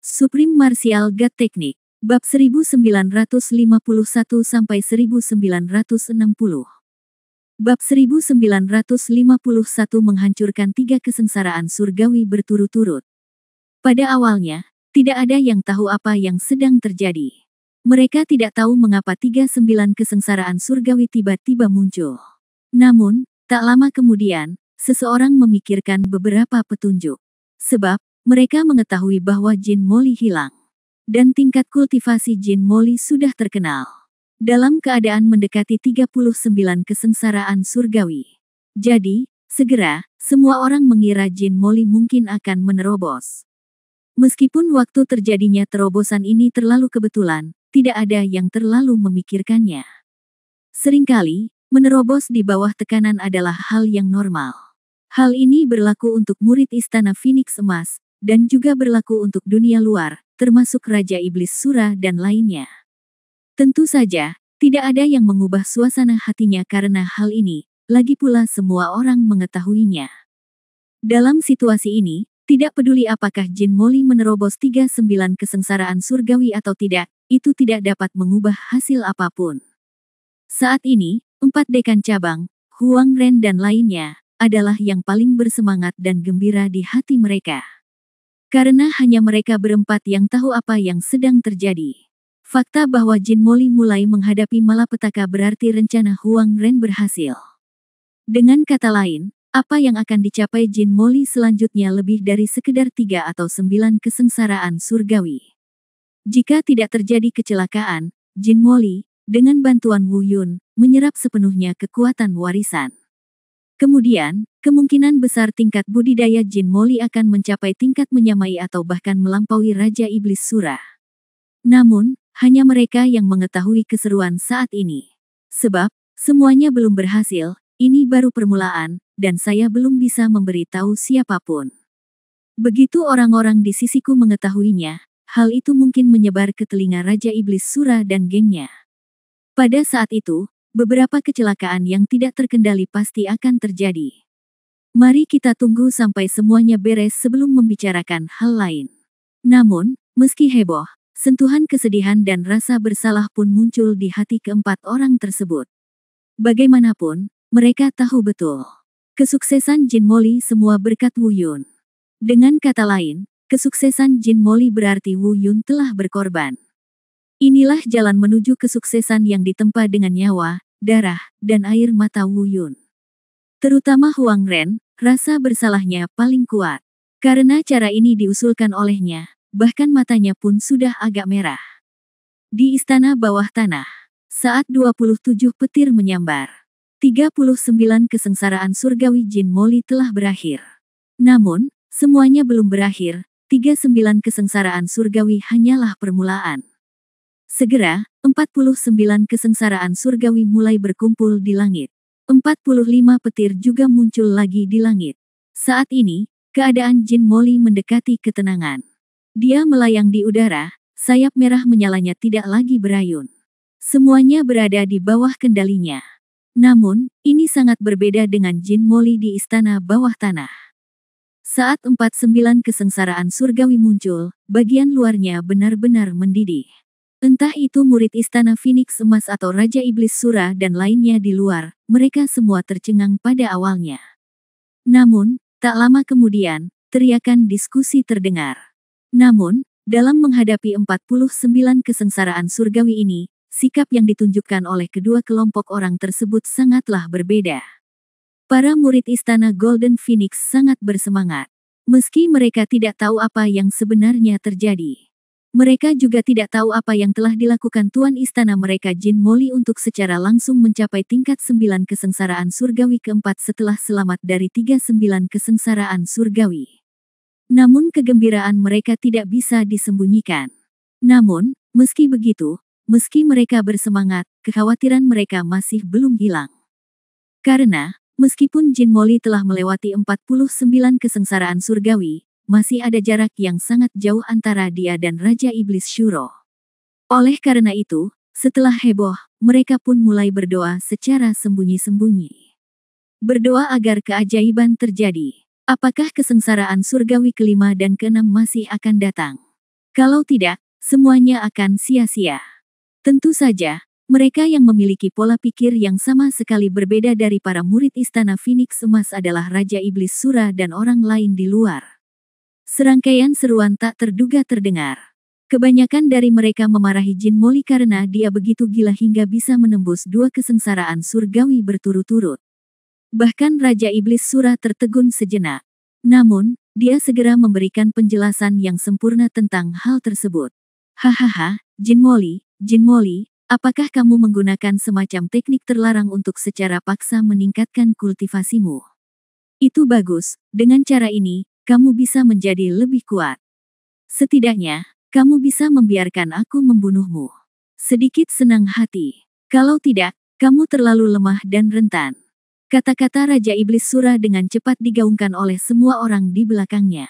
Supreme Martial God Technique, bab 1951-1960. Bab 1951 menghancurkan 3 kesengsaraan surgawi berturut-turut. Pada awalnya, tidak ada yang tahu apa yang sedang terjadi. Mereka tidak tahu mengapa 39 kesengsaraan surgawi tiba-tiba muncul. Namun, tak lama kemudian, seseorang memikirkan beberapa petunjuk. Sebab, mereka mengetahui bahwa Jin Moli hilang. Dan tingkat kultivasi Jin Moli sudah terkenal. Dalam keadaan mendekati 39 kesengsaraan surgawi. Jadi, segera, semua orang mengira Jin Moli mungkin akan menerobos. Meskipun waktu terjadinya terobosan ini terlalu kebetulan, tidak ada yang terlalu memikirkannya. Seringkali, menerobos di bawah tekanan adalah hal yang normal. Hal ini berlaku untuk murid Istana Phoenix Emas, dan juga berlaku untuk dunia luar, termasuk Raja Iblis Sura dan lainnya. Tentu saja, tidak ada yang mengubah suasana hatinya karena hal ini, lagi pula semua orang mengetahuinya. Dalam situasi ini, tidak peduli apakah Jin Moli menerobos 39 kesengsaraan surgawi atau tidak, itu tidak dapat mengubah hasil apapun. Saat ini, 4 dekan cabang, Huang Ren dan lainnya, adalah yang paling bersemangat dan gembira di hati mereka. Karena hanya mereka berempat yang tahu apa yang sedang terjadi. Fakta bahwa Jin Moli mulai menghadapi malapetaka berarti rencana Huang Ren berhasil. Dengan kata lain, apa yang akan dicapai Jin Moli selanjutnya lebih dari sekedar 3 atau 9 kesengsaraan surgawi. Jika tidak terjadi kecelakaan, Jin Moli, dengan bantuan Wu Yun, menyerap sepenuhnya kekuatan warisan. Kemudian, kemungkinan besar tingkat budidaya Jin Moli akan mencapai tingkat menyamai atau bahkan melampaui Raja Iblis Sura. Namun, hanya mereka yang mengetahui keseruan saat ini. Sebab, semuanya belum berhasil, ini baru permulaan, dan saya belum bisa memberi tahu siapapun. Begitu orang-orang di sisiku mengetahuinya, hal itu mungkin menyebar ke telinga Raja Iblis Sura dan gengnya. Pada saat itu, beberapa kecelakaan yang tidak terkendali pasti akan terjadi. Mari kita tunggu sampai semuanya beres sebelum membicarakan hal lain. Namun, meski heboh, sentuhan kesedihan dan rasa bersalah pun muncul di hati keempat orang tersebut. Bagaimanapun, mereka tahu betul. Kesuksesan Jin Moli semua berkat Wu Yun. Dengan kata lain, kesuksesan Jin Moli berarti Wu Yun telah berkorban. Inilah jalan menuju kesuksesan yang ditempa dengan nyawa, darah, dan air mata Wu Yun. Terutama Huang Ren, rasa bersalahnya paling kuat. Karena cara ini diusulkan olehnya, bahkan matanya pun sudah agak merah. Di istana bawah tanah, saat 27 petir menyambar, 39 kesengsaraan surgawi Jin Moli telah berakhir. Namun, semuanya belum berakhir, 39 kesengsaraan surgawi hanyalah permulaan. Segera, 49 kesengsaraan surgawi mulai berkumpul di langit. 45 petir juga muncul lagi di langit. Saat ini, keadaan Jin Moli mendekati ketenangan. Dia melayang di udara, sayap merah menyalanya tidak lagi berayun. Semuanya berada di bawah kendalinya. Namun, ini sangat berbeda dengan Jin Moli di istana bawah tanah. Saat 49 kesengsaraan surgawi muncul, bagian luarnya benar-benar mendidih. Entah itu murid Istana Phoenix Emas atau Raja Iblis Sura dan lainnya di luar, mereka semua tercengang pada awalnya. Namun, tak lama kemudian, teriakan diskusi terdengar. Namun, dalam menghadapi 49 kesengsaraan surgawi ini, sikap yang ditunjukkan oleh kedua kelompok orang tersebut sangatlah berbeda. Para murid Istana Golden Phoenix sangat bersemangat. Meski mereka tidak tahu apa yang sebenarnya terjadi. Mereka juga tidak tahu apa yang telah dilakukan Tuan Istana mereka Jin Moli untuk secara langsung mencapai tingkat 9 kesengsaraan surgawi keempat setelah selamat dari 39 kesengsaraan surgawi. Namun kegembiraan mereka tidak bisa disembunyikan. Namun, meski begitu, meski mereka bersemangat, kekhawatiran mereka masih belum hilang. Karena, meskipun Jin Moli telah melewati 49 kesengsaraan surgawi, masih ada jarak yang sangat jauh antara dia dan Raja Iblis Shuro. Oleh karena itu, setelah heboh, mereka pun mulai berdoa secara sembunyi-sembunyi. Berdoa agar keajaiban terjadi. Apakah kesengsaraan surgawi kelima dan keenam masih akan datang? Kalau tidak, semuanya akan sia-sia. Tentu saja, mereka yang memiliki pola pikir yang sama sekali berbeda dari para murid Istana Phoenix Emas adalah Raja Iblis Sura dan orang lain di luar. Serangkaian seruan tak terduga terdengar. Kebanyakan dari mereka memarahi Jin Moli karena dia begitu gila hingga bisa menembus 2 kesengsaraan surgawi berturut-turut. Bahkan Raja Iblis Sura tertegun sejenak. Namun, dia segera memberikan penjelasan yang sempurna tentang hal tersebut. Hahaha, Jin Moli, apakah kamu menggunakan semacam teknik terlarang untuk secara paksa meningkatkan kultivasimu? Itu bagus, dengan cara ini, kamu bisa menjadi lebih kuat. Setidaknya, kamu bisa membiarkan aku membunuhmu. Sedikit senang hati. Kalau tidak, kamu terlalu lemah dan rentan. Kata-kata Raja Iblis Sura dengan cepat digaungkan oleh semua orang di belakangnya.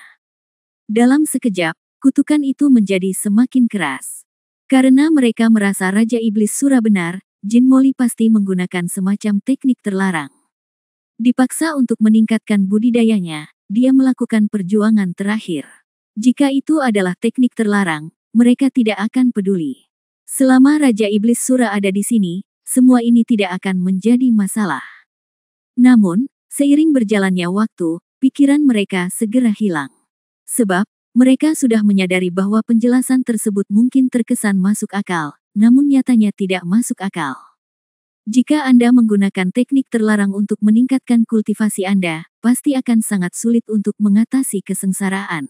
Dalam sekejap, kutukan itu menjadi semakin keras. Karena mereka merasa Raja Iblis Sura benar, Jin Moli pasti menggunakan semacam teknik terlarang. Dipaksa untuk meningkatkan budidayanya, dia melakukan perjuangan terakhir. Jika itu adalah teknik terlarang, mereka tidak akan peduli. Selama Raja Iblis Sura ada di sini, semua ini tidak akan menjadi masalah. Namun, seiring berjalannya waktu, pikiran mereka segera hilang. Sebab, mereka sudah menyadari bahwa penjelasan tersebut mungkin terkesan masuk akal, namun nyatanya tidak masuk akal. Jika Anda menggunakan teknik terlarang untuk meningkatkan kultivasi Anda, pasti akan sangat sulit untuk mengatasi kesengsaraan.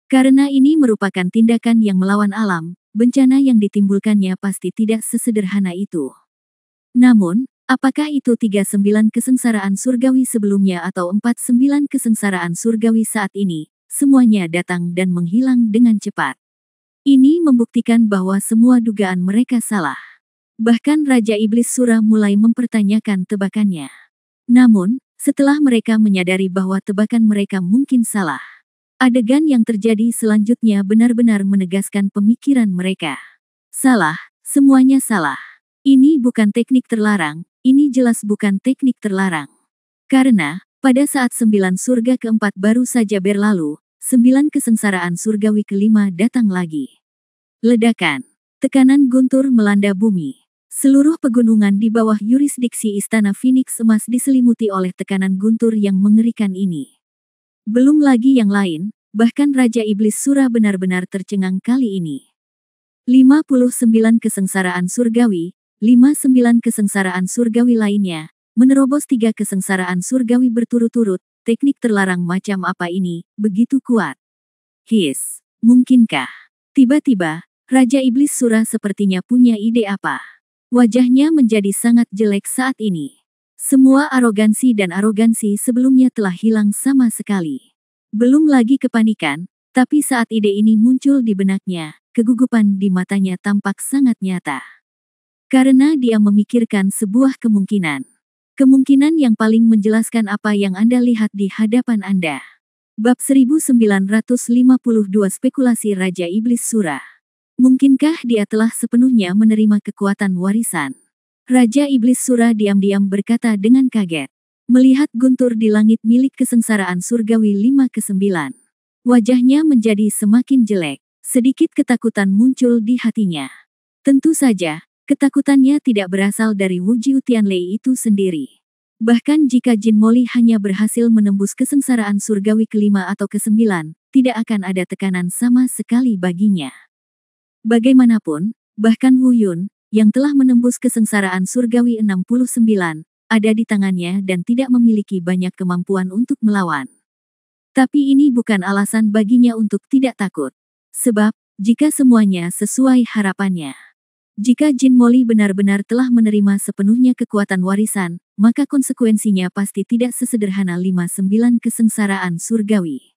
Karena ini merupakan tindakan yang melawan alam, bencana yang ditimbulkannya pasti tidak sesederhana itu. Namun, apakah itu 39 kesengsaraan surgawi sebelumnya atau 49 kesengsaraan surgawi saat ini, semuanya datang dan menghilang dengan cepat. Ini membuktikan bahwa semua dugaan mereka salah. Bahkan Raja Iblis Sura mulai mempertanyakan tebakannya. Namun, setelah mereka menyadari bahwa tebakan mereka mungkin salah, adegan yang terjadi selanjutnya benar-benar menegaskan pemikiran mereka. Salah, semuanya salah. Ini bukan teknik terlarang, ini jelas bukan teknik terlarang. Karena, pada saat 9 surga keempat baru saja berlalu, 9 kesengsaraan surgawi kelima datang lagi. Ledakan, tekanan guntur melanda bumi. Seluruh pegunungan di bawah yurisdiksi Istana Phoenix Emas diselimuti oleh tekanan guntur yang mengerikan ini. Belum lagi yang lain, bahkan Raja Iblis Sura benar-benar tercengang kali ini. 59 kesengsaraan surgawi, 59 kesengsaraan surgawi lainnya, menerobos 3 kesengsaraan surgawi berturut-turut, teknik terlarang macam apa ini, begitu kuat. Mungkinkah? Tiba-tiba, Raja Iblis Sura sepertinya punya ide apa. Wajahnya menjadi sangat jelek saat ini. Semua arogansi sebelumnya telah hilang sama sekali. Belum lagi kepanikan, tapi saat ide ini muncul di benaknya, kegugupan di matanya tampak sangat nyata. Karena dia memikirkan sebuah kemungkinan. Kemungkinan yang paling menjelaskan apa yang Anda lihat di hadapan Anda. Bab 1952 Spekulasi Raja Iblis Sura. Mungkinkah dia telah sepenuhnya menerima kekuatan warisan? Raja Iblis Sura diam-diam berkata dengan kaget. Melihat guntur di langit milik kesengsaraan surgawi 5 ke 9. Wajahnya menjadi semakin jelek. Sedikit ketakutan muncul di hatinya. Tentu saja, ketakutannya tidak berasal dari Wu Jiu Tianlei itu sendiri. Bahkan jika Jin Moli hanya berhasil menembus kesengsaraan surgawi kelima atau ke-9, tidak akan ada tekanan sama sekali baginya. Bagaimanapun, bahkan Wu Yun, yang telah menembus kesengsaraan surgawi 69, ada di tangannya dan tidak memiliki banyak kemampuan untuk melawan. Tapi ini bukan alasan baginya untuk tidak takut. Sebab, jika semuanya sesuai harapannya. Jika Jin Moli benar-benar telah menerima sepenuhnya kekuatan warisan, maka konsekuensinya pasti tidak sesederhana 59 kesengsaraan surgawi.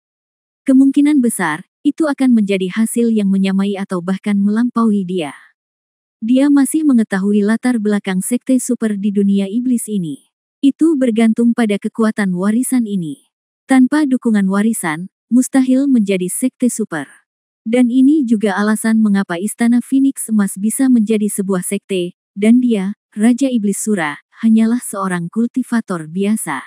Kemungkinan besar, itu akan menjadi hasil yang menyamai atau bahkan melampaui dia. Dia masih mengetahui latar belakang sekte super di dunia iblis ini. Itu bergantung pada kekuatan warisan ini. Tanpa dukungan warisan, mustahil menjadi sekte super. Dan ini juga alasan mengapa Istana Phoenix Emas bisa menjadi sebuah sekte, dan dia, Raja Iblis Sura, hanyalah seorang kultivator biasa.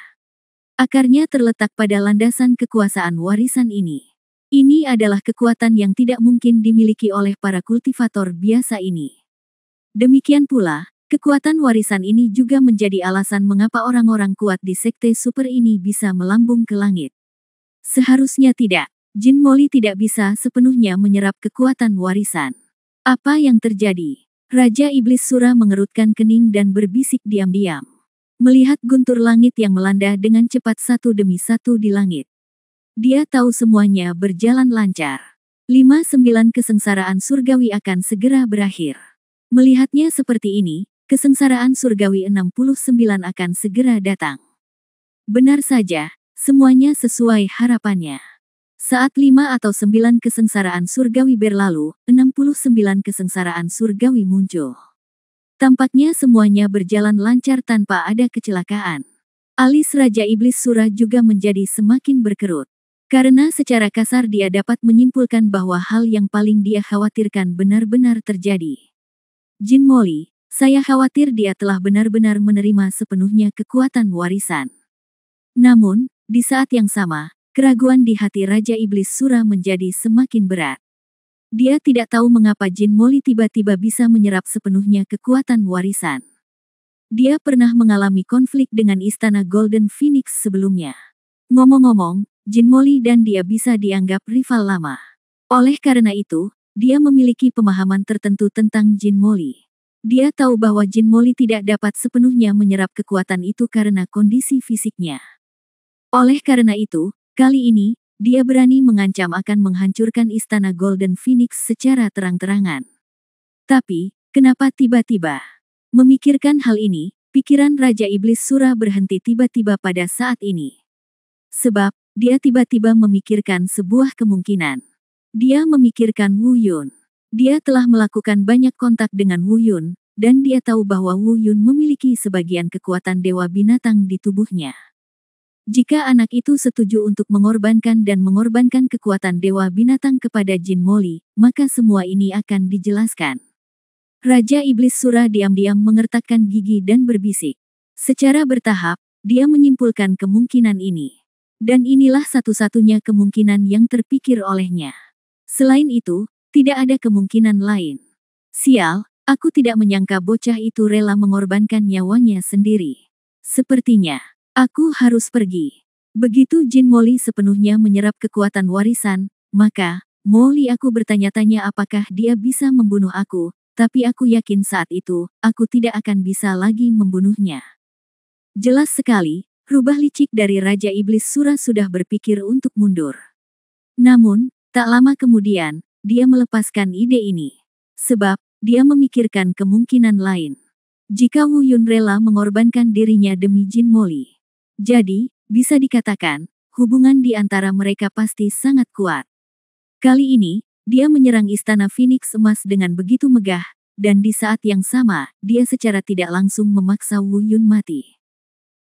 Akarnya terletak pada landasan kekuasaan warisan ini. Ini adalah kekuatan yang tidak mungkin dimiliki oleh para kultivator biasa ini. Demikian pula, kekuatan warisan ini juga menjadi alasan mengapa orang-orang kuat di sekte super ini bisa melambung ke langit. Seharusnya tidak. Jin Moli tidak bisa sepenuhnya menyerap kekuatan warisan. Apa yang terjadi? Raja Iblis Sura mengerutkan kening dan berbisik diam-diam. Melihat guntur langit yang melanda dengan cepat satu demi satu di langit. Dia tahu semuanya berjalan lancar. 59 kesengsaraan surgawi akan segera berakhir. Melihatnya seperti ini, kesengsaraan surgawi 69 akan segera datang. Benar saja, semuanya sesuai harapannya. Saat 5 atau 9 kesengsaraan surgawi berlalu, 69 kesengsaraan surgawi muncul. Tampaknya semuanya berjalan lancar tanpa ada kecelakaan. Alis Raja Iblis Sura juga menjadi semakin berkerut. Karena secara kasar dia dapat menyimpulkan bahwa hal yang paling dia khawatirkan benar-benar terjadi. Jin Moli, saya khawatir dia telah benar-benar menerima sepenuhnya kekuatan warisan. Namun, di saat yang sama, keraguan di hati Raja Iblis Sura menjadi semakin berat. Dia tidak tahu mengapa Jin Moli tiba-tiba bisa menyerap sepenuhnya kekuatan warisan. Dia pernah mengalami konflik dengan Istana Golden Phoenix sebelumnya. Ngomong-ngomong, Jin Moli dan dia bisa dianggap rival lama. Oleh karena itu, dia memiliki pemahaman tertentu tentang Jin Moli. Dia tahu bahwa Jin Moli tidak dapat sepenuhnya menyerap kekuatan itu karena kondisi fisiknya. Oleh karena itu, kali ini, dia berani mengancam akan menghancurkan Istana Golden Phoenix secara terang-terangan. Tapi, kenapa tiba-tiba? Memikirkan hal ini, pikiran Raja Iblis Sura berhenti tiba-tiba pada saat ini. Sebab, dia tiba-tiba memikirkan sebuah kemungkinan. Dia memikirkan Wu Yun. Dia telah melakukan banyak kontak dengan Wu Yun, dan dia tahu bahwa Wu Yun memiliki sebagian kekuatan dewa binatang di tubuhnya. Jika anak itu setuju untuk mengorbankan kekuatan dewa binatang kepada Jin Moli, maka semua ini akan dijelaskan. Raja Iblis Sura diam-diam mengertakkan gigi dan berbisik. Secara bertahap, dia menyimpulkan kemungkinan ini. Dan inilah satu-satunya kemungkinan yang terpikir olehnya. Selain itu, tidak ada kemungkinan lain. Sial, aku tidak menyangka bocah itu rela mengorbankan nyawanya sendiri. Sepertinya, aku harus pergi. Begitu Jin Moli sepenuhnya menyerap kekuatan warisan, maka, Moli aku bertanya-tanya apakah dia bisa membunuh aku, tapi aku yakin saat itu, aku tidak akan bisa lagi membunuhnya. Jelas sekali, rubah licik dari Raja Iblis Sura sudah berpikir untuk mundur. Namun, tak lama kemudian, dia melepaskan ide ini. Sebab, dia memikirkan kemungkinan lain. Jika Wu Yun rela mengorbankan dirinya demi Jin Moli. Jadi, bisa dikatakan, hubungan di antara mereka pasti sangat kuat. Kali ini, dia menyerang Istana Phoenix Emas dengan begitu megah, dan di saat yang sama, dia secara tidak langsung memaksa Wu Yun mati.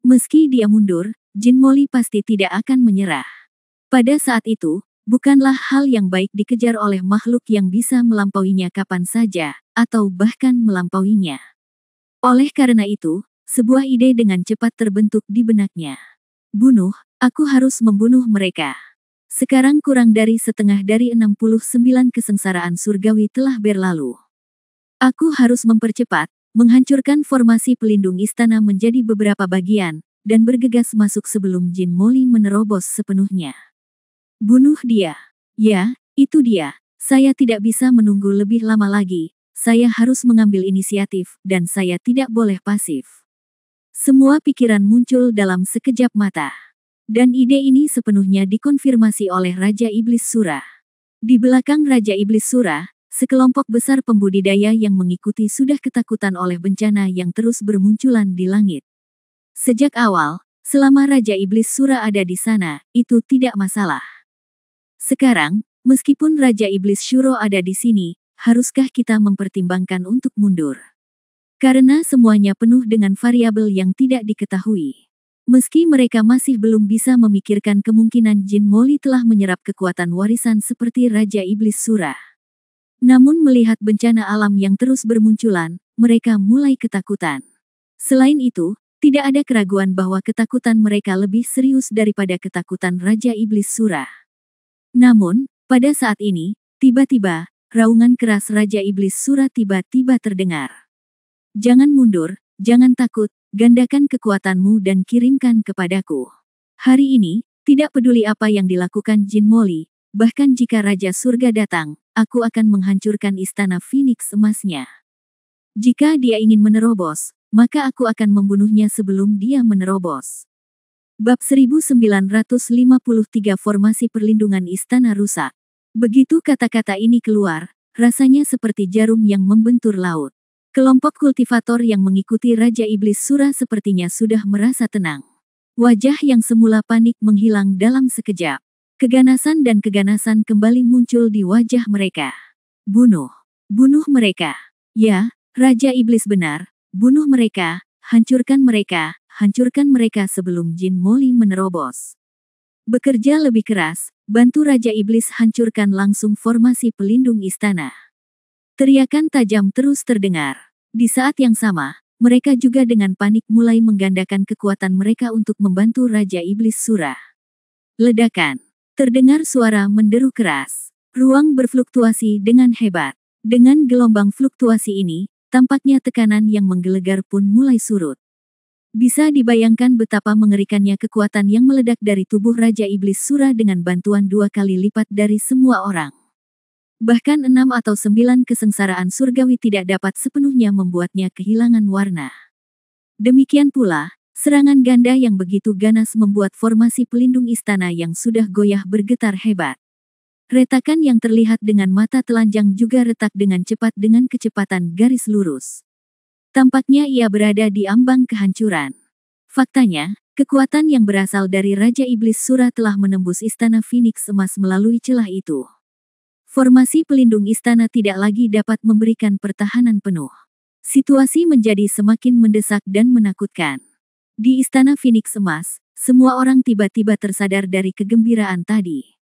Meski dia mundur, Jin Moli pasti tidak akan menyerah. Pada saat itu, bukanlah hal yang baik dikejar oleh makhluk yang bisa melampauinya kapan saja, atau bahkan melampauinya. Oleh karena itu, sebuah ide dengan cepat terbentuk di benaknya. Bunuh, aku harus membunuh mereka. Sekarang kurang dari setengah dari 69 kesengsaraan surgawi telah berlalu. Aku harus mempercepat, menghancurkan formasi pelindung istana menjadi beberapa bagian, dan bergegas masuk sebelum Jin Moli menerobos sepenuhnya. Bunuh dia. Ya, itu dia. Saya tidak bisa menunggu lebih lama lagi. Saya harus mengambil inisiatif, dan saya tidak boleh pasif. Semua pikiran muncul dalam sekejap mata. Dan ide ini sepenuhnya dikonfirmasi oleh Raja Iblis Sura. Di belakang Raja Iblis Sura, sekelompok besar pembudidaya yang mengikuti sudah ketakutan oleh bencana yang terus bermunculan di langit. Sejak awal, selama Raja Iblis Sura ada di sana, itu tidak masalah. Sekarang, meskipun Raja Iblis Shuro ada di sini, haruskah kita mempertimbangkan untuk mundur? Karena semuanya penuh dengan variabel yang tidak diketahui. Meski mereka masih belum bisa memikirkan kemungkinan Jin Moli telah menyerap kekuatan warisan seperti Raja Iblis Sura. Namun melihat bencana alam yang terus bermunculan, mereka mulai ketakutan. Selain itu, tidak ada keraguan bahwa ketakutan mereka lebih serius daripada ketakutan Raja Iblis Sura. Namun, Pada saat ini, tiba-tiba, raungan keras Raja Iblis Sura tiba-tiba terdengar. Jangan mundur, jangan takut, gandakan kekuatanmu dan kirimkan kepadaku. Hari ini, tidak peduli apa yang dilakukan Jin Moli, bahkan jika Raja Surga datang, aku akan menghancurkan istana Phoenix emasnya. Jika dia ingin menerobos, maka aku akan membunuhnya sebelum dia menerobos. Bab 1953 Formasi Perlindungan Istana Rusak. Begitu kata-kata ini keluar, rasanya seperti jarum yang membentur laut. Kelompok kultivator yang mengikuti Raja Iblis Sura sepertinya sudah merasa tenang. Wajah yang semula panik menghilang dalam sekejap. Keganasan dan keganasan kembali muncul di wajah mereka. Bunuh. Bunuh mereka. Ya, Raja Iblis benar. Bunuh mereka, hancurkan mereka sebelum Jin Moli menerobos. Bekerja lebih keras, bantu Raja Iblis hancurkan langsung formasi pelindung istana. Teriakan tajam terus terdengar. Di saat yang sama, mereka juga dengan panik mulai menggandakan kekuatan mereka untuk membantu Raja Iblis Sura. Ledakan. Terdengar suara menderu keras. Ruang berfluktuasi dengan hebat. Dengan gelombang fluktuasi ini, tampaknya tekanan yang menggelegar pun mulai surut. Bisa dibayangkan betapa mengerikannya kekuatan yang meledak dari tubuh Raja Iblis Sura dengan bantuan 2 kali lipat dari semua orang. Bahkan 6 atau 9 kesengsaraan surgawi tidak dapat sepenuhnya membuatnya kehilangan warna. Demikian pula, serangan ganda yang begitu ganas membuat formasi pelindung istana yang sudah goyah bergetar hebat. Retakan yang terlihat dengan mata telanjang juga retak dengan cepat dengan kecepatan garis lurus. Tampaknya ia berada di ambang kehancuran. Faktanya, kekuatan yang berasal dari Raja Iblis Sura telah menembus istana Phoenix emas melalui celah itu. Formasi pelindung istana tidak lagi dapat memberikan pertahanan penuh. Situasi menjadi semakin mendesak dan menakutkan. Di istana Phoenix emas, semua orang tiba-tiba tersadar dari kegembiraan tadi.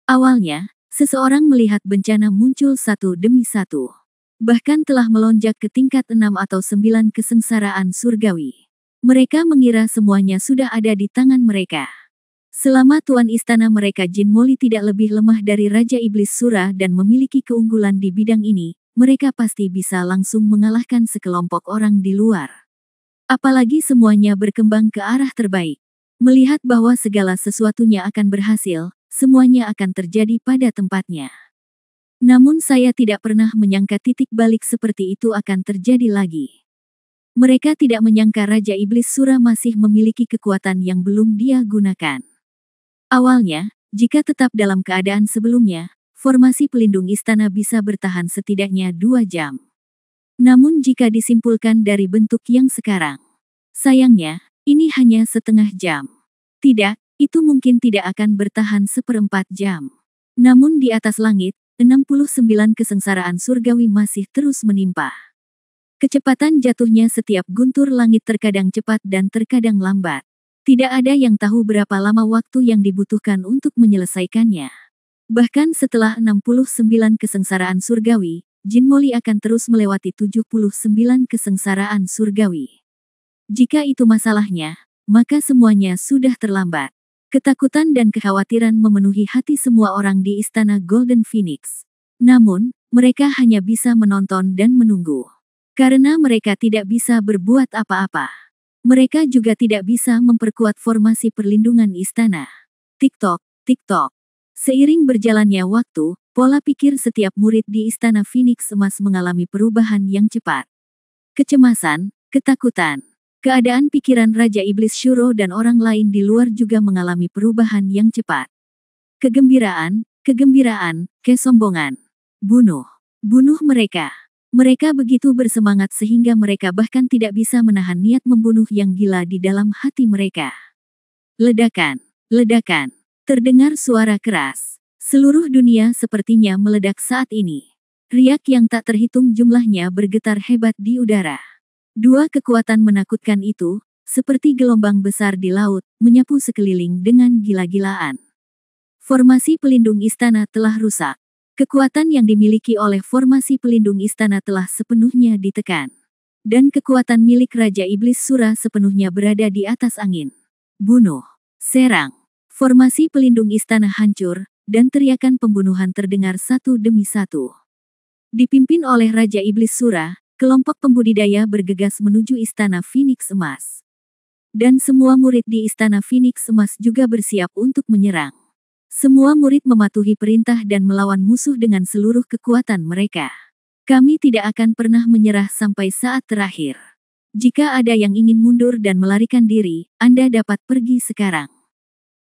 Awalnya, seseorang melihat bencana muncul satu demi satu. Bahkan telah melonjak ke tingkat 6 atau 9 kesengsaraan surgawi. Mereka mengira semuanya sudah ada di tangan mereka. Selama tuan istana mereka Jin Moli tidak lebih lemah dari Raja Iblis Sura dan memiliki keunggulan di bidang ini, mereka pasti bisa langsung mengalahkan sekelompok orang di luar. Apalagi semuanya berkembang ke arah terbaik. Melihat bahwa segala sesuatunya akan berhasil, semuanya akan terjadi pada tempatnya. Namun saya tidak pernah menyangka titik balik seperti itu akan terjadi lagi. Mereka tidak menyangka Raja Iblis Sura masih memiliki kekuatan yang belum dia gunakan. Awalnya, jika tetap dalam keadaan sebelumnya, formasi pelindung istana bisa bertahan setidaknya 2 jam. Namun jika disimpulkan dari bentuk yang sekarang, sayangnya, ini hanya setengah jam. Tidak, itu mungkin tidak akan bertahan 1/4 jam. Namun di atas langit, 69 kesengsaraan surgawi masih terus menimpa. Kecepatan jatuhnya setiap guntur langit terkadang cepat dan terkadang lambat. Tidak ada yang tahu berapa lama waktu yang dibutuhkan untuk menyelesaikannya. Bahkan setelah 69 kesengsaraan surgawi, Jin Moli akan terus melewati 79 kesengsaraan surgawi. Jika itu masalahnya, maka semuanya sudah terlambat. Ketakutan dan kekhawatiran memenuhi hati semua orang di istana Golden Phoenix. Namun, mereka hanya bisa menonton dan menunggu. Karena mereka tidak bisa berbuat apa-apa. Mereka juga tidak bisa memperkuat formasi perlindungan istana. Tik-tok, tik-tok. Seiring berjalannya waktu, pola pikir setiap murid di istana Phoenix emas mengalami perubahan yang cepat. Kecemasan, ketakutan, keadaan pikiran Raja Iblis Shuro dan orang lain di luar juga mengalami perubahan yang cepat. Kegembiraan, kesombongan. Bunuh. Bunuh mereka. Mereka begitu bersemangat sehingga mereka bahkan tidak bisa menahan niat membunuh yang gila di dalam hati mereka. Ledakan. Ledakan. Terdengar suara keras. Seluruh dunia sepertinya meledak saat ini. Riak yang tak terhitung jumlahnya bergetar hebat di udara. 2 kekuatan menakutkan itu, seperti gelombang besar di laut, menyapu sekeliling dengan gila-gilaan. Formasi pelindung istana telah rusak. Kekuatan yang dimiliki oleh formasi pelindung istana telah sepenuhnya ditekan. Dan kekuatan milik Raja Iblis Sura sepenuhnya berada di atas angin. Bunuh. Serang. Formasi pelindung istana hancur, dan teriakan pembunuhan terdengar satu demi satu. Dipimpin oleh Raja Iblis Sura, kelompok pembudidaya bergegas menuju Istana Phoenix Emas. Dan semua murid di Istana Phoenix Emas juga bersiap untuk menyerang. Semua murid mematuhi perintah dan melawan musuh dengan seluruh kekuatan mereka. Kami tidak akan pernah menyerah sampai saat terakhir. Jika ada yang ingin mundur dan melarikan diri, Anda dapat pergi sekarang.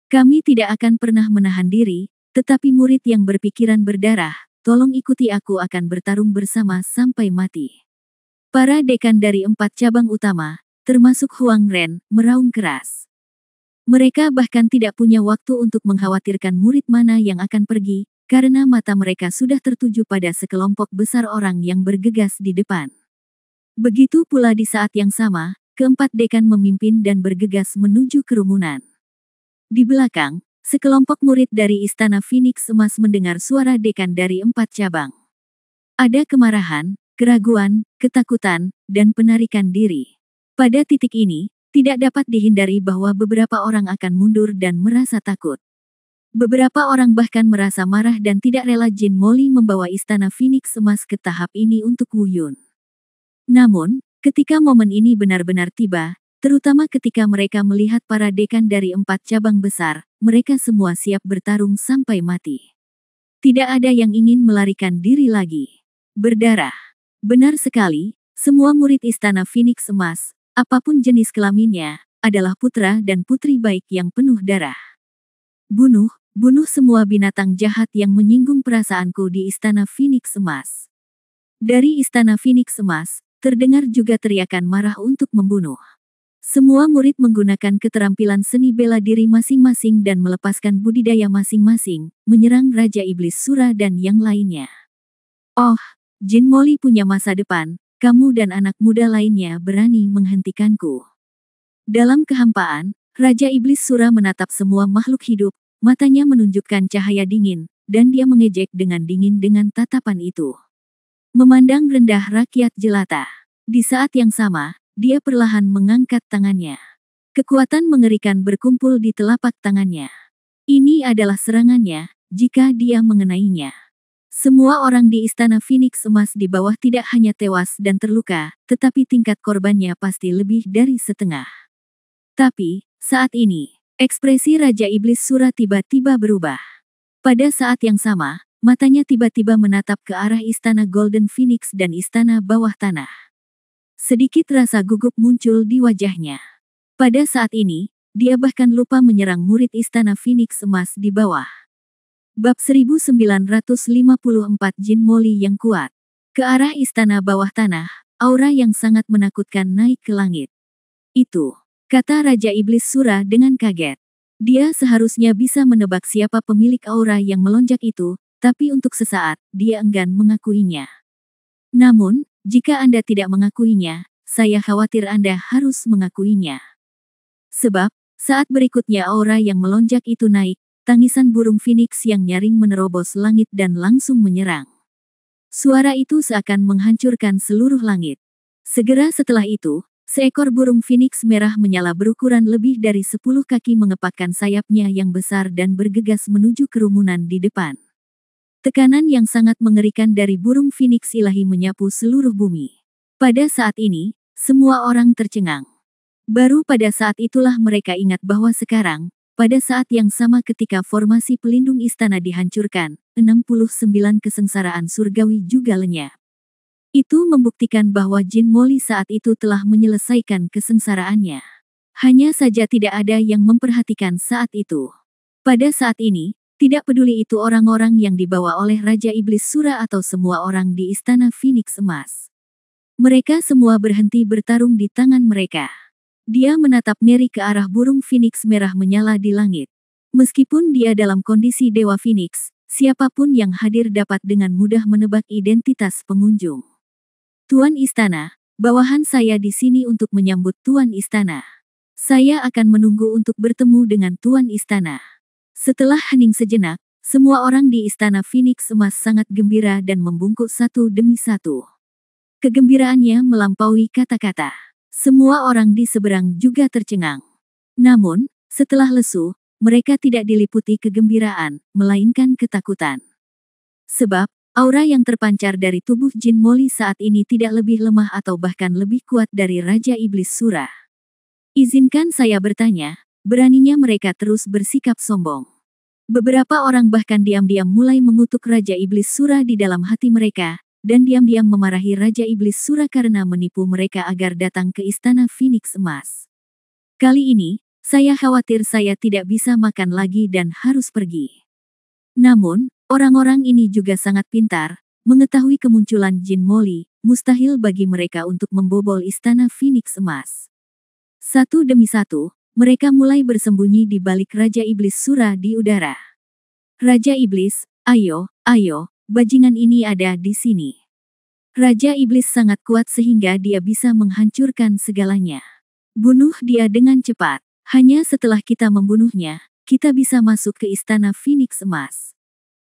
Kami tidak akan pernah menahan diri, tetapi murid yang berpikiran berdarah, tolong ikuti aku akan bertarung bersama sampai mati. Para dekan dari 4 cabang utama, termasuk Huang Ren, meraung keras. Mereka bahkan tidak punya waktu untuk mengkhawatirkan murid mana yang akan pergi, karena mata mereka sudah tertuju pada sekelompok besar orang yang bergegas di depan. Begitu pula di saat yang sama, keempat dekan memimpin dan bergegas menuju kerumunan. Di belakang, sekelompok murid dari Istana Phoenix Emas mendengar suara dekan dari 4 cabang. Ada kemarahan, keraguan, ketakutan, dan penarikan diri. Pada titik ini, tidak dapat dihindari bahwa beberapa orang akan mundur dan merasa takut. Beberapa orang bahkan merasa marah dan tidak rela Jin Moli membawa Istana Phoenix Emas ke tahap ini untuk Wu Yun. Namun, ketika momen ini benar-benar tiba, terutama ketika mereka melihat para dekan dari 4 cabang besar, mereka semua siap bertarung sampai mati. Tidak ada yang ingin melarikan diri lagi. Berdarah. Benar sekali, semua murid Istana Phoenix Emas, apapun jenis kelaminnya, adalah putra dan putri baik yang penuh darah. Bunuh, bunuh semua binatang jahat yang menyinggung perasaanku di Istana Phoenix Emas. Dari Istana Phoenix Emas, terdengar juga teriakan marah untuk membunuh. Semua murid menggunakan keterampilan seni bela diri masing-masing dan melepaskan budidaya masing-masing, menyerang Raja Iblis Sura dan yang lainnya. Oh, Jin Moli punya masa depan, kamu dan anak muda lainnya berani menghentikanku. Dalam kehampaan, Raja Iblis Sura menatap semua makhluk hidup, matanya menunjukkan cahaya dingin, dan dia mengejek dengan dingin dengan tatapan itu. Memandang rendah rakyat jelata. Di saat yang sama, dia perlahan mengangkat tangannya. Kekuatan mengerikan berkumpul di telapak tangannya. Ini adalah serangannya, jika dia mengenainya. Semua orang di Istana Phoenix Emas di bawah tidak hanya tewas dan terluka, tetapi tingkat korbannya pasti lebih dari setengah. Tapi, saat ini, ekspresi Raja Iblis Sura tiba-tiba berubah. Pada saat yang sama, matanya tiba-tiba menatap ke arah Istana Golden Phoenix dan Istana Bawah Tanah. Sedikit rasa gugup muncul di wajahnya. Pada saat ini, dia bahkan lupa menyerang murid Istana Phoenix Emas di bawah. Bab 1954 Jin Moli yang kuat. Ke arah Istana Bawah Tanah, aura yang sangat menakutkan naik ke langit. Itu, kata Raja Iblis Sura dengan kaget. Dia seharusnya bisa menebak siapa pemilik aura yang melonjak itu, tapi untuk sesaat, dia enggan mengakuinya. Namun, jika Anda tidak mengakuinya, saya khawatir Anda harus mengakuinya. Sebab, saat berikutnya aura yang melonjak itu naik, tangisan burung Phoenix yang nyaring menerobos langit dan langsung menyerang. Suara itu seakan menghancurkan seluruh langit. Segera setelah itu, seekor burung Phoenix merah menyala berukuran lebih dari 10 kaki mengepakkan sayapnya yang besar dan bergegas menuju kerumunan di depan. Tekanan yang sangat mengerikan dari burung Phoenix ilahi menyapu seluruh bumi. Pada saat ini, semua orang tercengang. Baru pada saat itulah mereka ingat bahwa sekarang, pada saat yang sama ketika formasi pelindung istana dihancurkan, 69 kesengsaraan surgawi juga lenyap. Itu membuktikan bahwa Jin Moli saat itu telah menyelesaikan kesengsaraannya. Hanya saja tidak ada yang memperhatikan saat itu. Pada saat ini, tidak peduli itu orang-orang yang dibawa oleh Raja Iblis Sura atau semua orang di Istana Phoenix Emas. Mereka semua berhenti bertarung di tangan mereka. Dia menatap ngeri ke arah burung Phoenix merah menyala di langit. Meskipun dia dalam kondisi Dewa Phoenix, siapapun yang hadir dapat dengan mudah menebak identitas pengunjung. Tuan Istana, bawahan saya di sini untuk menyambut Tuan Istana. Saya akan menunggu untuk bertemu dengan Tuan Istana. Setelah hening sejenak, semua orang di Istana Phoenix Emas sangat gembira dan membungkuk satu demi satu. Kegembiraannya melampaui kata-kata. Semua orang di seberang juga tercengang. Namun, setelah lesu, mereka tidak diliputi kegembiraan, melainkan ketakutan. Sebab, aura yang terpancar dari tubuh Jin Moli saat ini tidak lebih lemah atau bahkan lebih kuat dari Raja Iblis Sura. Izinkan saya bertanya, beraninya mereka terus bersikap sombong. Beberapa orang bahkan diam-diam mulai mengutuk Raja Iblis Sura di dalam hati mereka, dan diam-diam memarahi Raja Iblis Sura karena menipu mereka agar datang ke Istana Phoenix Emas. Kali ini, saya khawatir saya tidak bisa makan lagi dan harus pergi. Namun, orang-orang ini juga sangat pintar, mengetahui kemunculan Jin Moli, mustahil bagi mereka untuk membobol Istana Phoenix Emas. Satu demi satu, mereka mulai bersembunyi di balik Raja Iblis Sura di udara. Raja Iblis, ayo, bajingan ini ada di sini. Raja Iblis sangat kuat sehingga dia bisa menghancurkan segalanya. Bunuh dia dengan cepat. Hanya setelah kita membunuhnya, kita bisa masuk ke Istana Phoenix Emas.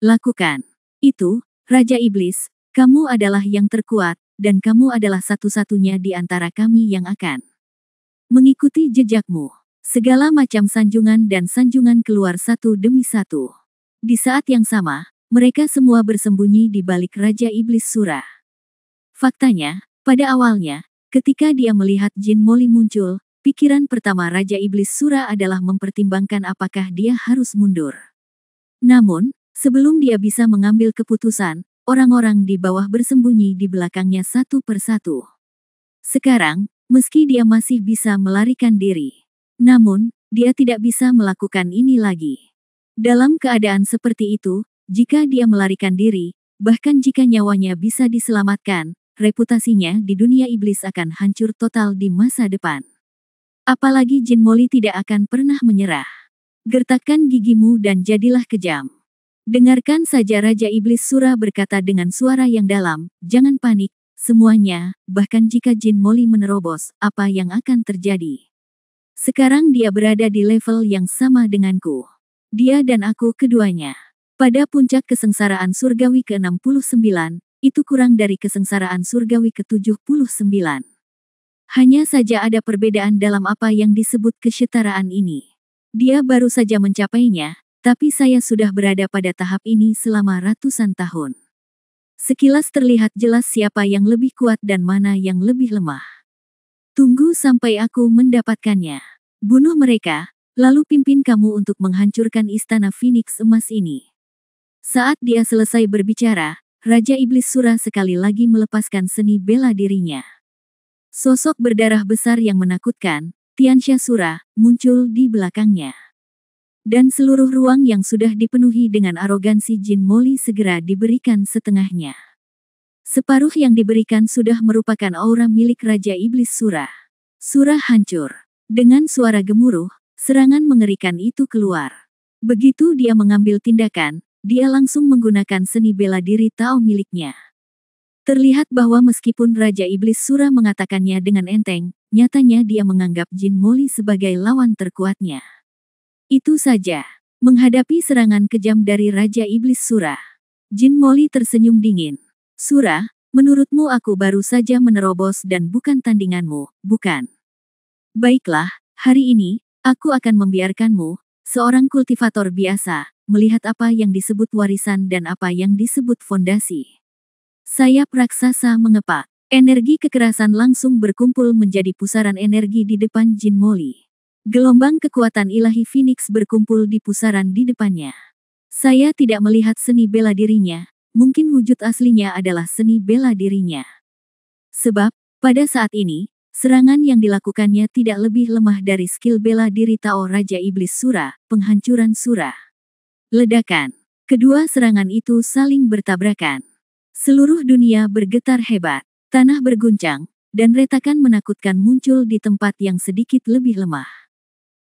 Lakukan itu, Raja Iblis, kamu adalah yang terkuat, dan kamu adalah satu-satunya di antara kami yang akan mengikuti jejakmu. Segala macam sanjungan dan sanjungan keluar satu demi satu. Di saat yang sama, mereka semua bersembunyi di balik Raja Iblis Sura. Faktanya, pada awalnya, ketika dia melihat Jin Moli muncul, pikiran pertama Raja Iblis Sura adalah mempertimbangkan apakah dia harus mundur. Namun, sebelum dia bisa mengambil keputusan, orang-orang di bawah bersembunyi di belakangnya satu persatu. Sekarang, meski dia masih bisa melarikan diri, namun, dia tidak bisa melakukan ini lagi. Dalam keadaan seperti itu, jika dia melarikan diri, bahkan jika nyawanya bisa diselamatkan, reputasinya di dunia iblis akan hancur total di masa depan. Apalagi Jin Moli tidak akan pernah menyerah. Gertakkan gigimu dan jadilah kejam. Dengarkan saja Raja Iblis Sura berkata dengan suara yang dalam, jangan panik, semuanya, bahkan jika Jin Moli menerobos, apa yang akan terjadi? Sekarang dia berada di level yang sama denganku. Dia dan aku keduanya. Pada puncak kesengsaraan surgawi ke-69, itu kurang dari kesengsaraan surgawi ke-79. Hanya saja ada perbedaan dalam apa yang disebut kesetaraan ini. Dia baru saja mencapainya, tapi saya sudah berada pada tahap ini selama ratusan tahun. Sekilas terlihat jelas siapa yang lebih kuat dan mana yang lebih lemah. Tunggu sampai aku mendapatkannya. Bunuh mereka, lalu pimpin kamu untuk menghancurkan Istana Phoenix Emas ini. Saat dia selesai berbicara, Raja Iblis Sura sekali lagi melepaskan seni bela dirinya. Sosok berdarah besar yang menakutkan, Tianxia Sura, muncul di belakangnya. Dan seluruh ruang yang sudah dipenuhi dengan arogansi Jin Moli segera diberikan setengahnya. Separuh yang diberikan sudah merupakan aura milik Raja Iblis Sura. Sura hancur. Dengan suara gemuruh, serangan mengerikan itu keluar. Begitu dia mengambil tindakan, dia langsung menggunakan seni bela diri Tao miliknya. Terlihat bahwa meskipun Raja Iblis Sura mengatakannya dengan enteng, nyatanya dia menganggap Jin Moli sebagai lawan terkuatnya. Itu saja. Menghadapi serangan kejam dari Raja Iblis Sura, Jin Moli tersenyum dingin. Sura, menurutmu aku baru saja menerobos dan bukan tandinganmu, bukan? Baiklah, hari ini, aku akan membiarkanmu, seorang kultivator biasa, melihat apa yang disebut warisan dan apa yang disebut fondasi. Sayap raksasa mengepak. Energi kekerasan langsung berkumpul menjadi pusaran energi di depan Jin Moli. Gelombang kekuatan ilahi Phoenix berkumpul di pusaran di depannya. Saya tidak melihat seni bela dirinya. Mungkin wujud aslinya adalah seni bela dirinya. Sebab, pada saat ini, serangan yang dilakukannya tidak lebih lemah dari skill bela diri Tao Raja Iblis Sura, penghancuran Sura. Ledakan. Kedua serangan itu saling bertabrakan. Seluruh dunia bergetar hebat, tanah berguncang, dan retakan menakutkan muncul di tempat yang sedikit lebih lemah.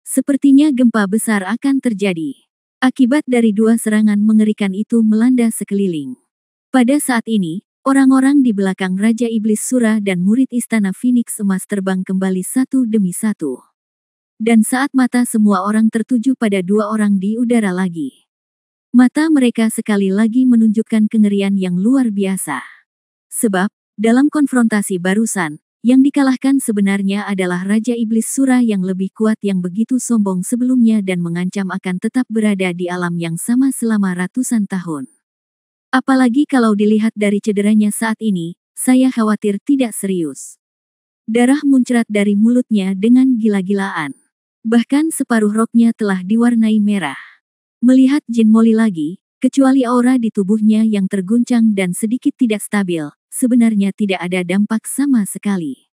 Sepertinya gempa besar akan terjadi. Akibat dari dua serangan mengerikan itu melanda sekeliling. Pada saat ini, orang-orang di belakang Raja Iblis Sura dan murid Istana Phoenix Emas terbang kembali satu demi satu. Dan saat mata semua orang tertuju pada dua orang di udara lagi, mata mereka sekali lagi menunjukkan kengerian yang luar biasa. Sebab, dalam konfrontasi barusan, Yang dikalahkan sebenarnya adalah Raja Iblis Sura yang lebih kuat yang begitu sombong sebelumnya dan mengancam akan tetap berada di alam yang sama selama ratusan tahun. Apalagi kalau dilihat dari cederanya saat ini, saya khawatir tidak serius. Darah muncrat dari mulutnya dengan gila-gilaan. Bahkan separuh roknya telah diwarnai merah. Melihat Jin Moli lagi, kecuali aura di tubuhnya yang terguncang dan sedikit tidak stabil, sebenarnya tidak ada dampak sama sekali.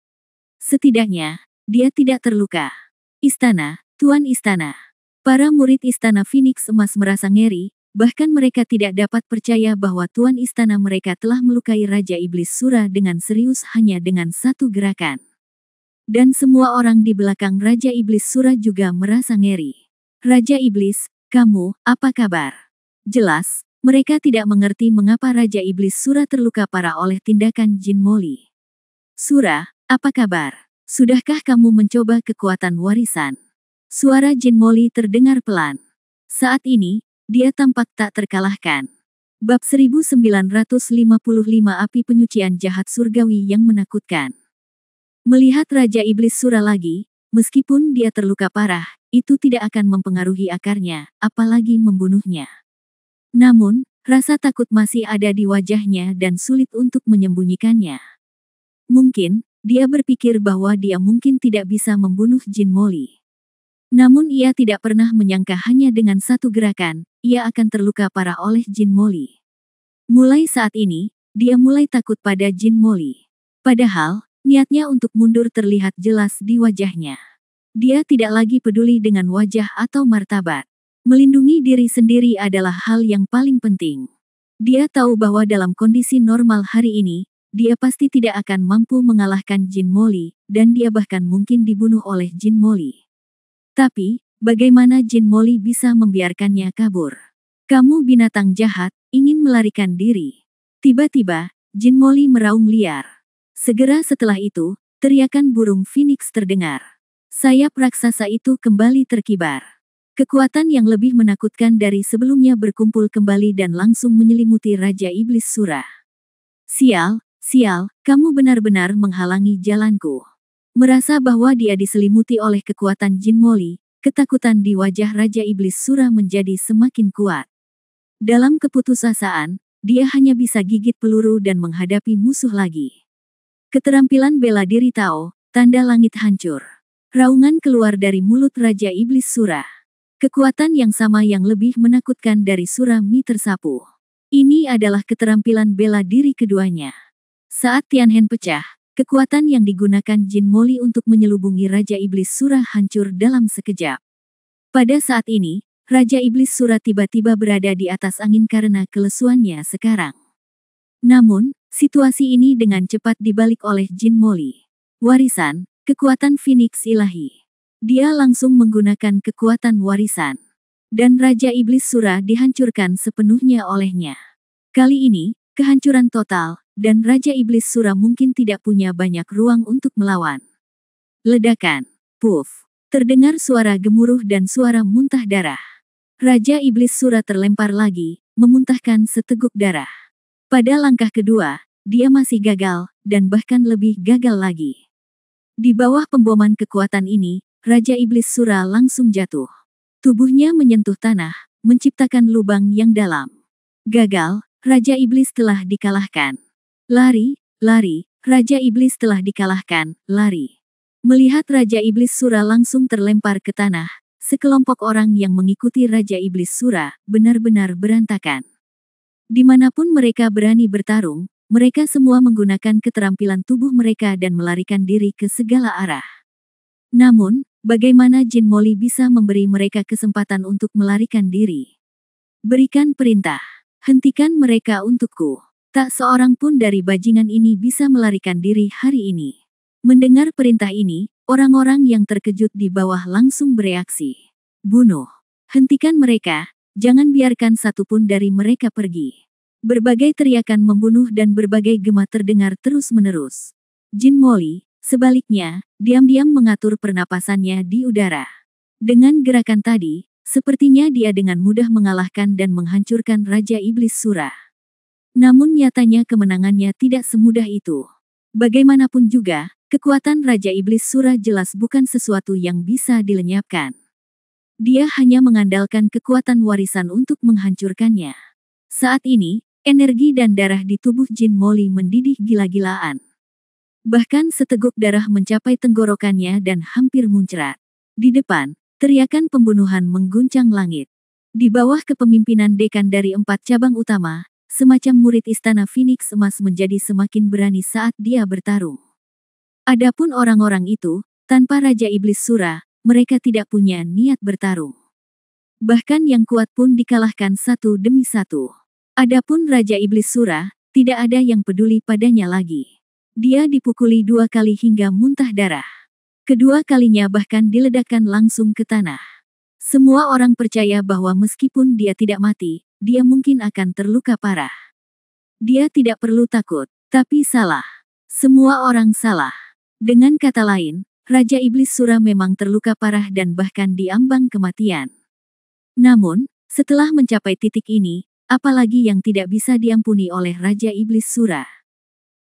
Setidaknya, dia tidak terluka. Istana, Tuan Istana. Para murid Istana Phoenix Emas merasa ngeri, bahkan mereka tidak dapat percaya bahwa Tuan Istana mereka telah melukai Raja Iblis Sura dengan serius hanya dengan satu gerakan. Dan semua orang di belakang Raja Iblis Sura juga merasa ngeri. Raja Iblis, kamu, apa kabar? Jelas, mereka tidak mengerti mengapa Raja Iblis Sura terluka parah oleh tindakan Jin Moli. Sura, apa kabar? Sudahkah kamu mencoba kekuatan warisan? Suara Jin Moli terdengar pelan. Saat ini, dia tampak tak terkalahkan. Bab 1955 Api Penyucian Jahat Surgawi yang Menakutkan. Melihat Raja Iblis Sura lagi, meskipun dia terluka parah, itu tidak akan mempengaruhi akarnya, apalagi membunuhnya. Namun, rasa takut masih ada di wajahnya dan sulit untuk menyembunyikannya. Mungkin, dia berpikir bahwa dia mungkin tidak bisa membunuh Jin Moli. Namun ia tidak pernah menyangka hanya dengan satu gerakan, ia akan terluka parah oleh Jin Moli. Mulai saat ini, dia mulai takut pada Jin Moli. Padahal, niatnya untuk mundur terlihat jelas di wajahnya. Dia tidak lagi peduli dengan wajah atau martabat. Melindungi diri sendiri adalah hal yang paling penting. Dia tahu bahwa dalam kondisi normal hari ini, dia pasti tidak akan mampu mengalahkan Jin Moli, dan dia bahkan mungkin dibunuh oleh Jin Moli. Tapi, bagaimana Jin Moli bisa membiarkannya kabur? Kamu binatang jahat, ingin melarikan diri. Tiba-tiba, Jin Moli meraung liar. Segera setelah itu, teriakan burung Phoenix terdengar. Sayap raksasa itu kembali terkibar. Kekuatan yang lebih menakutkan dari sebelumnya berkumpul kembali dan langsung menyelimuti Raja Iblis Sura. Sial, kamu benar-benar menghalangi jalanku. Merasa bahwa dia diselimuti oleh kekuatan Jin Moli, ketakutan di wajah Raja Iblis Sura menjadi semakin kuat. Dalam keputusasaan, dia hanya bisa gigit peluru dan menghadapi musuh lagi. Keterampilan bela diri Tao, tanda langit hancur. Raungan keluar dari mulut Raja Iblis Sura. Kekuatan yang sama yang lebih menakutkan dari Sura Mi tersapu. Ini adalah keterampilan bela diri keduanya. Saat Tianhen pecah, kekuatan yang digunakan Jin Moli untuk menyelubungi Raja Iblis Sura hancur dalam sekejap. Pada saat ini, Raja Iblis Sura tiba-tiba berada di atas angin karena kelesuannya sekarang. Namun, situasi ini dengan cepat dibalik oleh Jin Moli. Warisan, kekuatan Phoenix ilahi. Dia langsung menggunakan kekuatan warisan. Dan Raja Iblis Sura dihancurkan sepenuhnya olehnya. Kali ini, kehancuran total, dan Raja Iblis Sura mungkin tidak punya banyak ruang untuk melawan. Ledakan. Puff. Terdengar suara gemuruh dan suara muntah darah. Raja Iblis Sura terlempar lagi, memuntahkan seteguk darah. Pada langkah kedua, dia masih gagal, dan bahkan lebih gagal lagi. Di bawah pemboman kekuatan ini, Raja Iblis Sura langsung jatuh. Tubuhnya menyentuh tanah, menciptakan lubang yang dalam. Gagal, Raja Iblis telah dikalahkan. Lari, Raja Iblis telah dikalahkan, lari. Melihat Raja Iblis Sura langsung terlempar ke tanah, sekelompok orang yang mengikuti Raja Iblis Sura benar-benar berantakan. Dimanapun mereka berani bertarung, mereka semua menggunakan keterampilan tubuh mereka dan melarikan diri ke segala arah. Namun, bagaimana Jin Moli bisa memberi mereka kesempatan untuk melarikan diri? Berikan perintah. Hentikan mereka untukku. Tak seorang pun dari bajingan ini bisa melarikan diri hari ini. Mendengar perintah ini, orang-orang yang terkejut di bawah langsung bereaksi. Bunuh. Hentikan mereka, jangan biarkan satupun dari mereka pergi. Berbagai teriakan membunuh dan berbagai gema terdengar terus-menerus. Jin Moli, sebaliknya, diam-diam mengatur pernapasannya di udara. Dengan gerakan tadi, sepertinya dia dengan mudah mengalahkan dan menghancurkan Raja Iblis Sura. Namun nyatanya kemenangannya tidak semudah itu. Bagaimanapun juga, Kekuatan Raja Iblis Sura jelas bukan sesuatu yang bisa dilenyapkan. Dia hanya mengandalkan kekuatan warisan untuk menghancurkannya. Saat ini, energi dan darah di tubuh Jin Molly mendidih gila-gilaan. Bahkan seteguk darah mencapai tenggorokannya dan hampir muncrat. Di depan, teriakan pembunuhan mengguncang langit. Di bawah kepemimpinan dekan dari 4 cabang utama, semacam murid Istana Phoenix Emas menjadi semakin berani saat dia bertarung. Adapun orang-orang itu, tanpa Raja Iblis Sura, mereka tidak punya niat bertarung. Bahkan yang kuat pun dikalahkan satu demi satu. Adapun Raja Iblis Sura, tidak ada yang peduli padanya lagi. Dia dipukuli 2 kali hingga muntah darah. Kedua kalinya bahkan diledakkan langsung ke tanah. Semua orang percaya bahwa meskipun dia tidak mati, dia mungkin akan terluka parah. Dia tidak perlu takut, tapi salah. Semua orang salah. Dengan kata lain, Raja Iblis Sura memang terluka parah dan bahkan diambang kematian. Namun, setelah mencapai titik ini, apalagi yang tidak bisa diampuni oleh Raja Iblis Sura?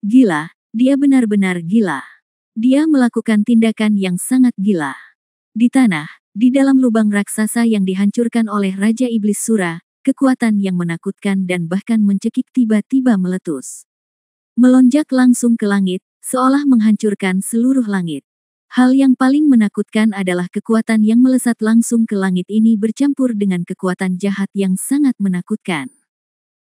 Gila, dia benar-benar gila. Dia melakukan tindakan yang sangat gila. Di tanah, di dalam lubang raksasa yang dihancurkan oleh Raja Iblis Sura, kekuatan yang menakutkan dan bahkan mencekik tiba-tiba meletus. Melonjak langsung ke langit, seolah menghancurkan seluruh langit. Hal yang paling menakutkan adalah kekuatan yang melesat langsung ke langit ini bercampur dengan kekuatan jahat yang sangat menakutkan.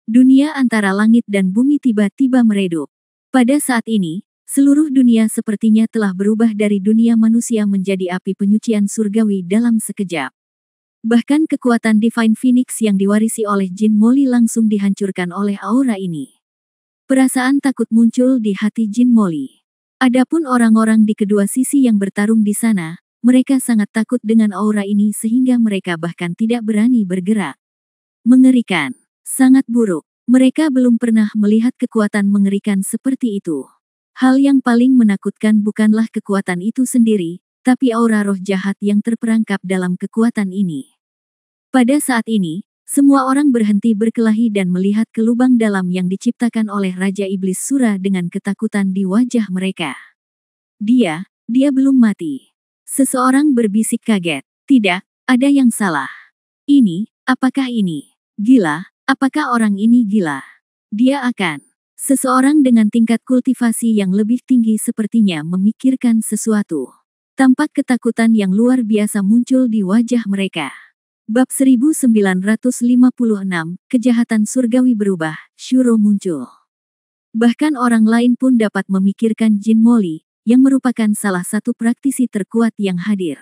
Dunia antara langit dan bumi tiba-tiba meredup. Pada saat ini, seluruh dunia sepertinya telah berubah dari dunia manusia menjadi api penyucian surgawi dalam sekejap. Bahkan kekuatan Divine Phoenix yang diwarisi oleh Jin Molly langsung dihancurkan oleh aura ini. Perasaan takut muncul di hati Jin Molly. Adapun orang-orang di kedua sisi yang bertarung di sana, mereka sangat takut dengan aura ini sehingga mereka bahkan tidak berani bergerak. Mengerikan, sangat buruk. Mereka belum pernah melihat kekuatan mengerikan seperti itu. Hal yang paling menakutkan bukanlah kekuatan itu sendiri, tapi aura roh jahat yang terperangkap dalam kekuatan ini. Pada saat ini, semua orang berhenti berkelahi dan melihat ke lubang dalam yang diciptakan oleh Raja Iblis Sura dengan ketakutan di wajah mereka. Dia belum mati. Seseorang berbisik kaget. Tidak, ada yang salah. Apakah ini? Gila, apakah orang ini gila? Dia akan. Seseorang dengan tingkat kultivasi yang lebih tinggi sepertinya memikirkan sesuatu. Tampak ketakutan yang luar biasa muncul di wajah mereka. Bab 1956, Kejahatan Surgawi Berubah, Shuro muncul. Bahkan orang lain pun dapat memikirkan Jin Molly, yang merupakan salah satu praktisi terkuat yang hadir.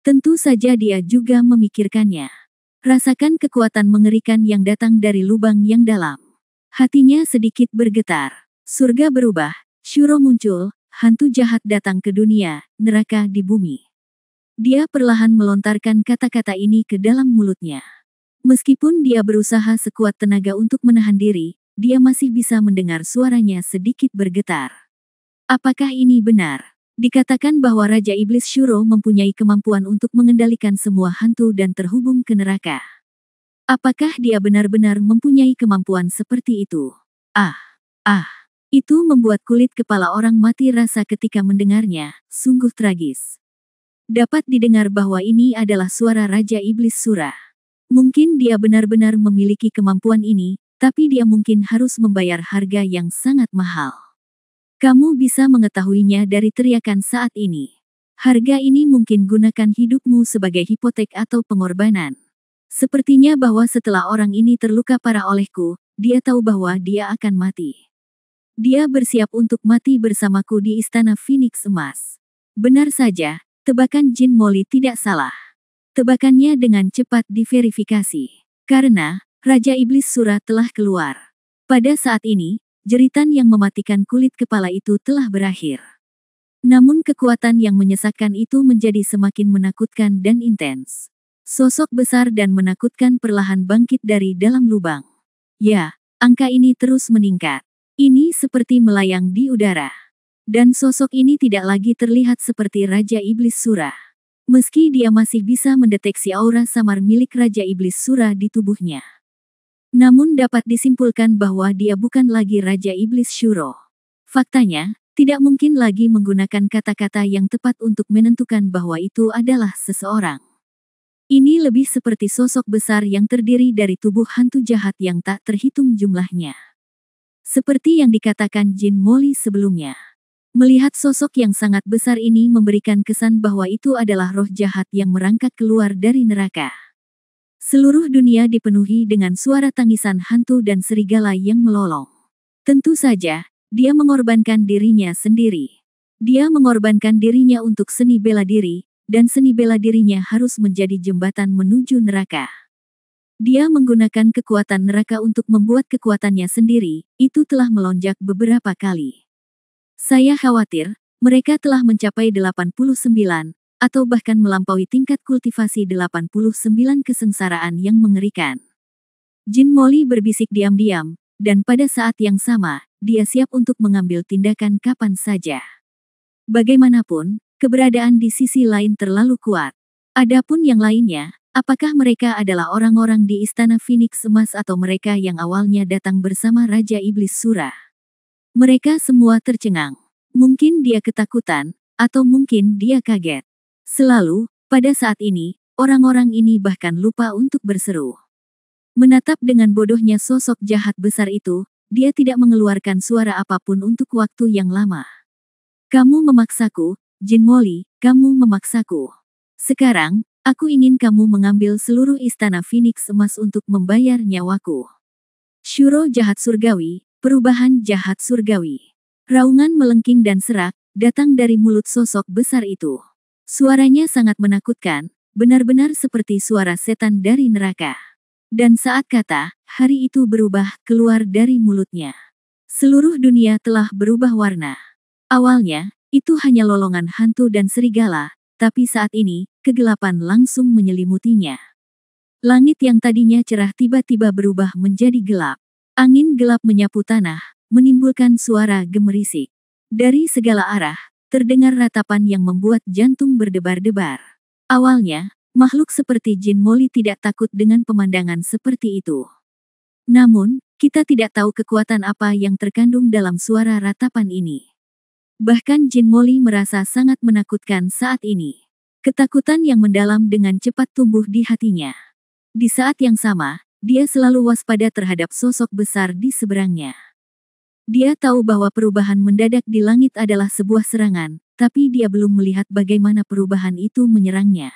Tentu saja dia juga memikirkannya. Rasakan kekuatan mengerikan yang datang dari lubang yang dalam. Hatinya sedikit bergetar. Surga berubah, Shuro muncul, hantu jahat datang ke dunia, neraka di bumi. Dia perlahan melontarkan kata-kata ini ke dalam mulutnya. Meskipun dia berusaha sekuat tenaga untuk menahan diri, dia masih bisa mendengar suaranya sedikit bergetar. Apakah ini benar? Dikatakan bahwa Raja Iblis Shuro mempunyai kemampuan untuk mengendalikan semua hantu dan terhubung ke neraka. Apakah dia benar-benar mempunyai kemampuan seperti itu? Itu membuat kulit kepala orang mati rasa ketika mendengarnya, sungguh tragis. Dapat didengar bahwa ini adalah suara Raja Iblis Sura. Mungkin dia benar-benar memiliki kemampuan ini, tapi dia mungkin harus membayar harga yang sangat mahal. Kamu bisa mengetahuinya dari teriakan saat ini. Harga ini mungkin gunakan hidupmu sebagai hipotek atau pengorbanan. Sepertinya bahwa setelah orang ini terluka parah olehku, dia tahu bahwa dia akan mati. Dia bersiap untuk mati bersamaku di Istana Phoenix Emas. Benar saja, tebakan Jin Molly tidak salah. Tebakannya dengan cepat diverifikasi. Karena, Raja Iblis Sura telah keluar. Pada saat ini, jeritan yang mematikan kulit kepala itu telah berakhir. Namun kekuatan yang menyesakkan itu menjadi semakin menakutkan dan intens. Sosok besar dan menakutkan perlahan bangkit dari dalam lubang. Ya, angka ini terus meningkat. Ini seperti melayang di udara. Dan sosok ini tidak lagi terlihat seperti Raja Iblis Sura. Meski dia masih bisa mendeteksi aura samar milik Raja Iblis Sura di tubuhnya. Namun dapat disimpulkan bahwa dia bukan lagi Raja Iblis Shuro. Faktanya, Tidak mungkin lagi menggunakan kata-kata yang tepat untuk menentukan bahwa itu adalah seseorang. Ini lebih seperti sosok besar yang terdiri dari tubuh hantu jahat yang tak terhitung jumlahnya. Seperti yang dikatakan Jin Molly sebelumnya. Melihat sosok yang sangat besar ini memberikan kesan bahwa itu adalah roh jahat yang merangkak keluar dari neraka. Seluruh dunia dipenuhi dengan suara tangisan hantu dan serigala yang melolong. Tentu saja, dia mengorbankan dirinya sendiri. Dia mengorbankan dirinya untuk seni bela diri, dan seni bela dirinya harus menjadi jembatan menuju neraka. Dia menggunakan kekuatan neraka untuk membuat kekuatannya sendiri, itu telah melonjak beberapa kali. Saya khawatir, mereka telah mencapai 89, atau bahkan melampaui tingkat kultivasi 89 kesengsaraan yang mengerikan. Jin Molly berbisik diam-diam, dan pada saat yang sama, dia siap untuk mengambil tindakan kapan saja. Bagaimanapun, keberadaan di sisi lain terlalu kuat. Adapun yang lainnya, apakah mereka adalah orang-orang di Istana Phoenix Emas atau mereka yang awalnya datang bersama Raja Iblis Sura? Mereka semua tercengang. Mungkin dia ketakutan, atau mungkin dia kaget. Selalu, pada saat ini, orang-orang ini bahkan lupa untuk berseru. Menatap dengan bodohnya sosok jahat besar itu, dia tidak mengeluarkan suara apapun untuk waktu yang lama. Kamu memaksaku, Jin Molly, kamu memaksaku. Sekarang, aku ingin kamu mengambil seluruh Istana Phoenix Emas untuk membayar nyawaku. Shuro jahat surgawi, perubahan jahat surgawi. Raungan melengking dan serak, datang dari mulut sosok besar itu. Suaranya sangat menakutkan, benar-benar seperti suara setan dari neraka. Dan saat kata, hari itu berubah, keluar dari mulutnya. Seluruh dunia telah berubah warna. Awalnya, itu hanya lolongan hantu dan serigala, tapi saat ini, kegelapan langsung menyelimutinya. Langit yang tadinya cerah tiba-tiba berubah menjadi gelap. Angin gelap menyapu tanah, menimbulkan suara gemerisik. Dari segala arah, terdengar ratapan yang membuat jantung berdebar-debar. Awalnya, makhluk seperti Jin Molly tidak takut dengan pemandangan seperti itu. Namun, kita tidak tahu kekuatan apa yang terkandung dalam suara ratapan ini. Bahkan Jin Molly merasa sangat menakutkan saat ini. Ketakutan yang mendalam dengan cepat tumbuh di hatinya. Di saat yang sama, dia selalu waspada terhadap sosok besar di seberangnya. Dia tahu bahwa perubahan mendadak di langit adalah sebuah serangan, tapi dia belum melihat bagaimana perubahan itu menyerangnya.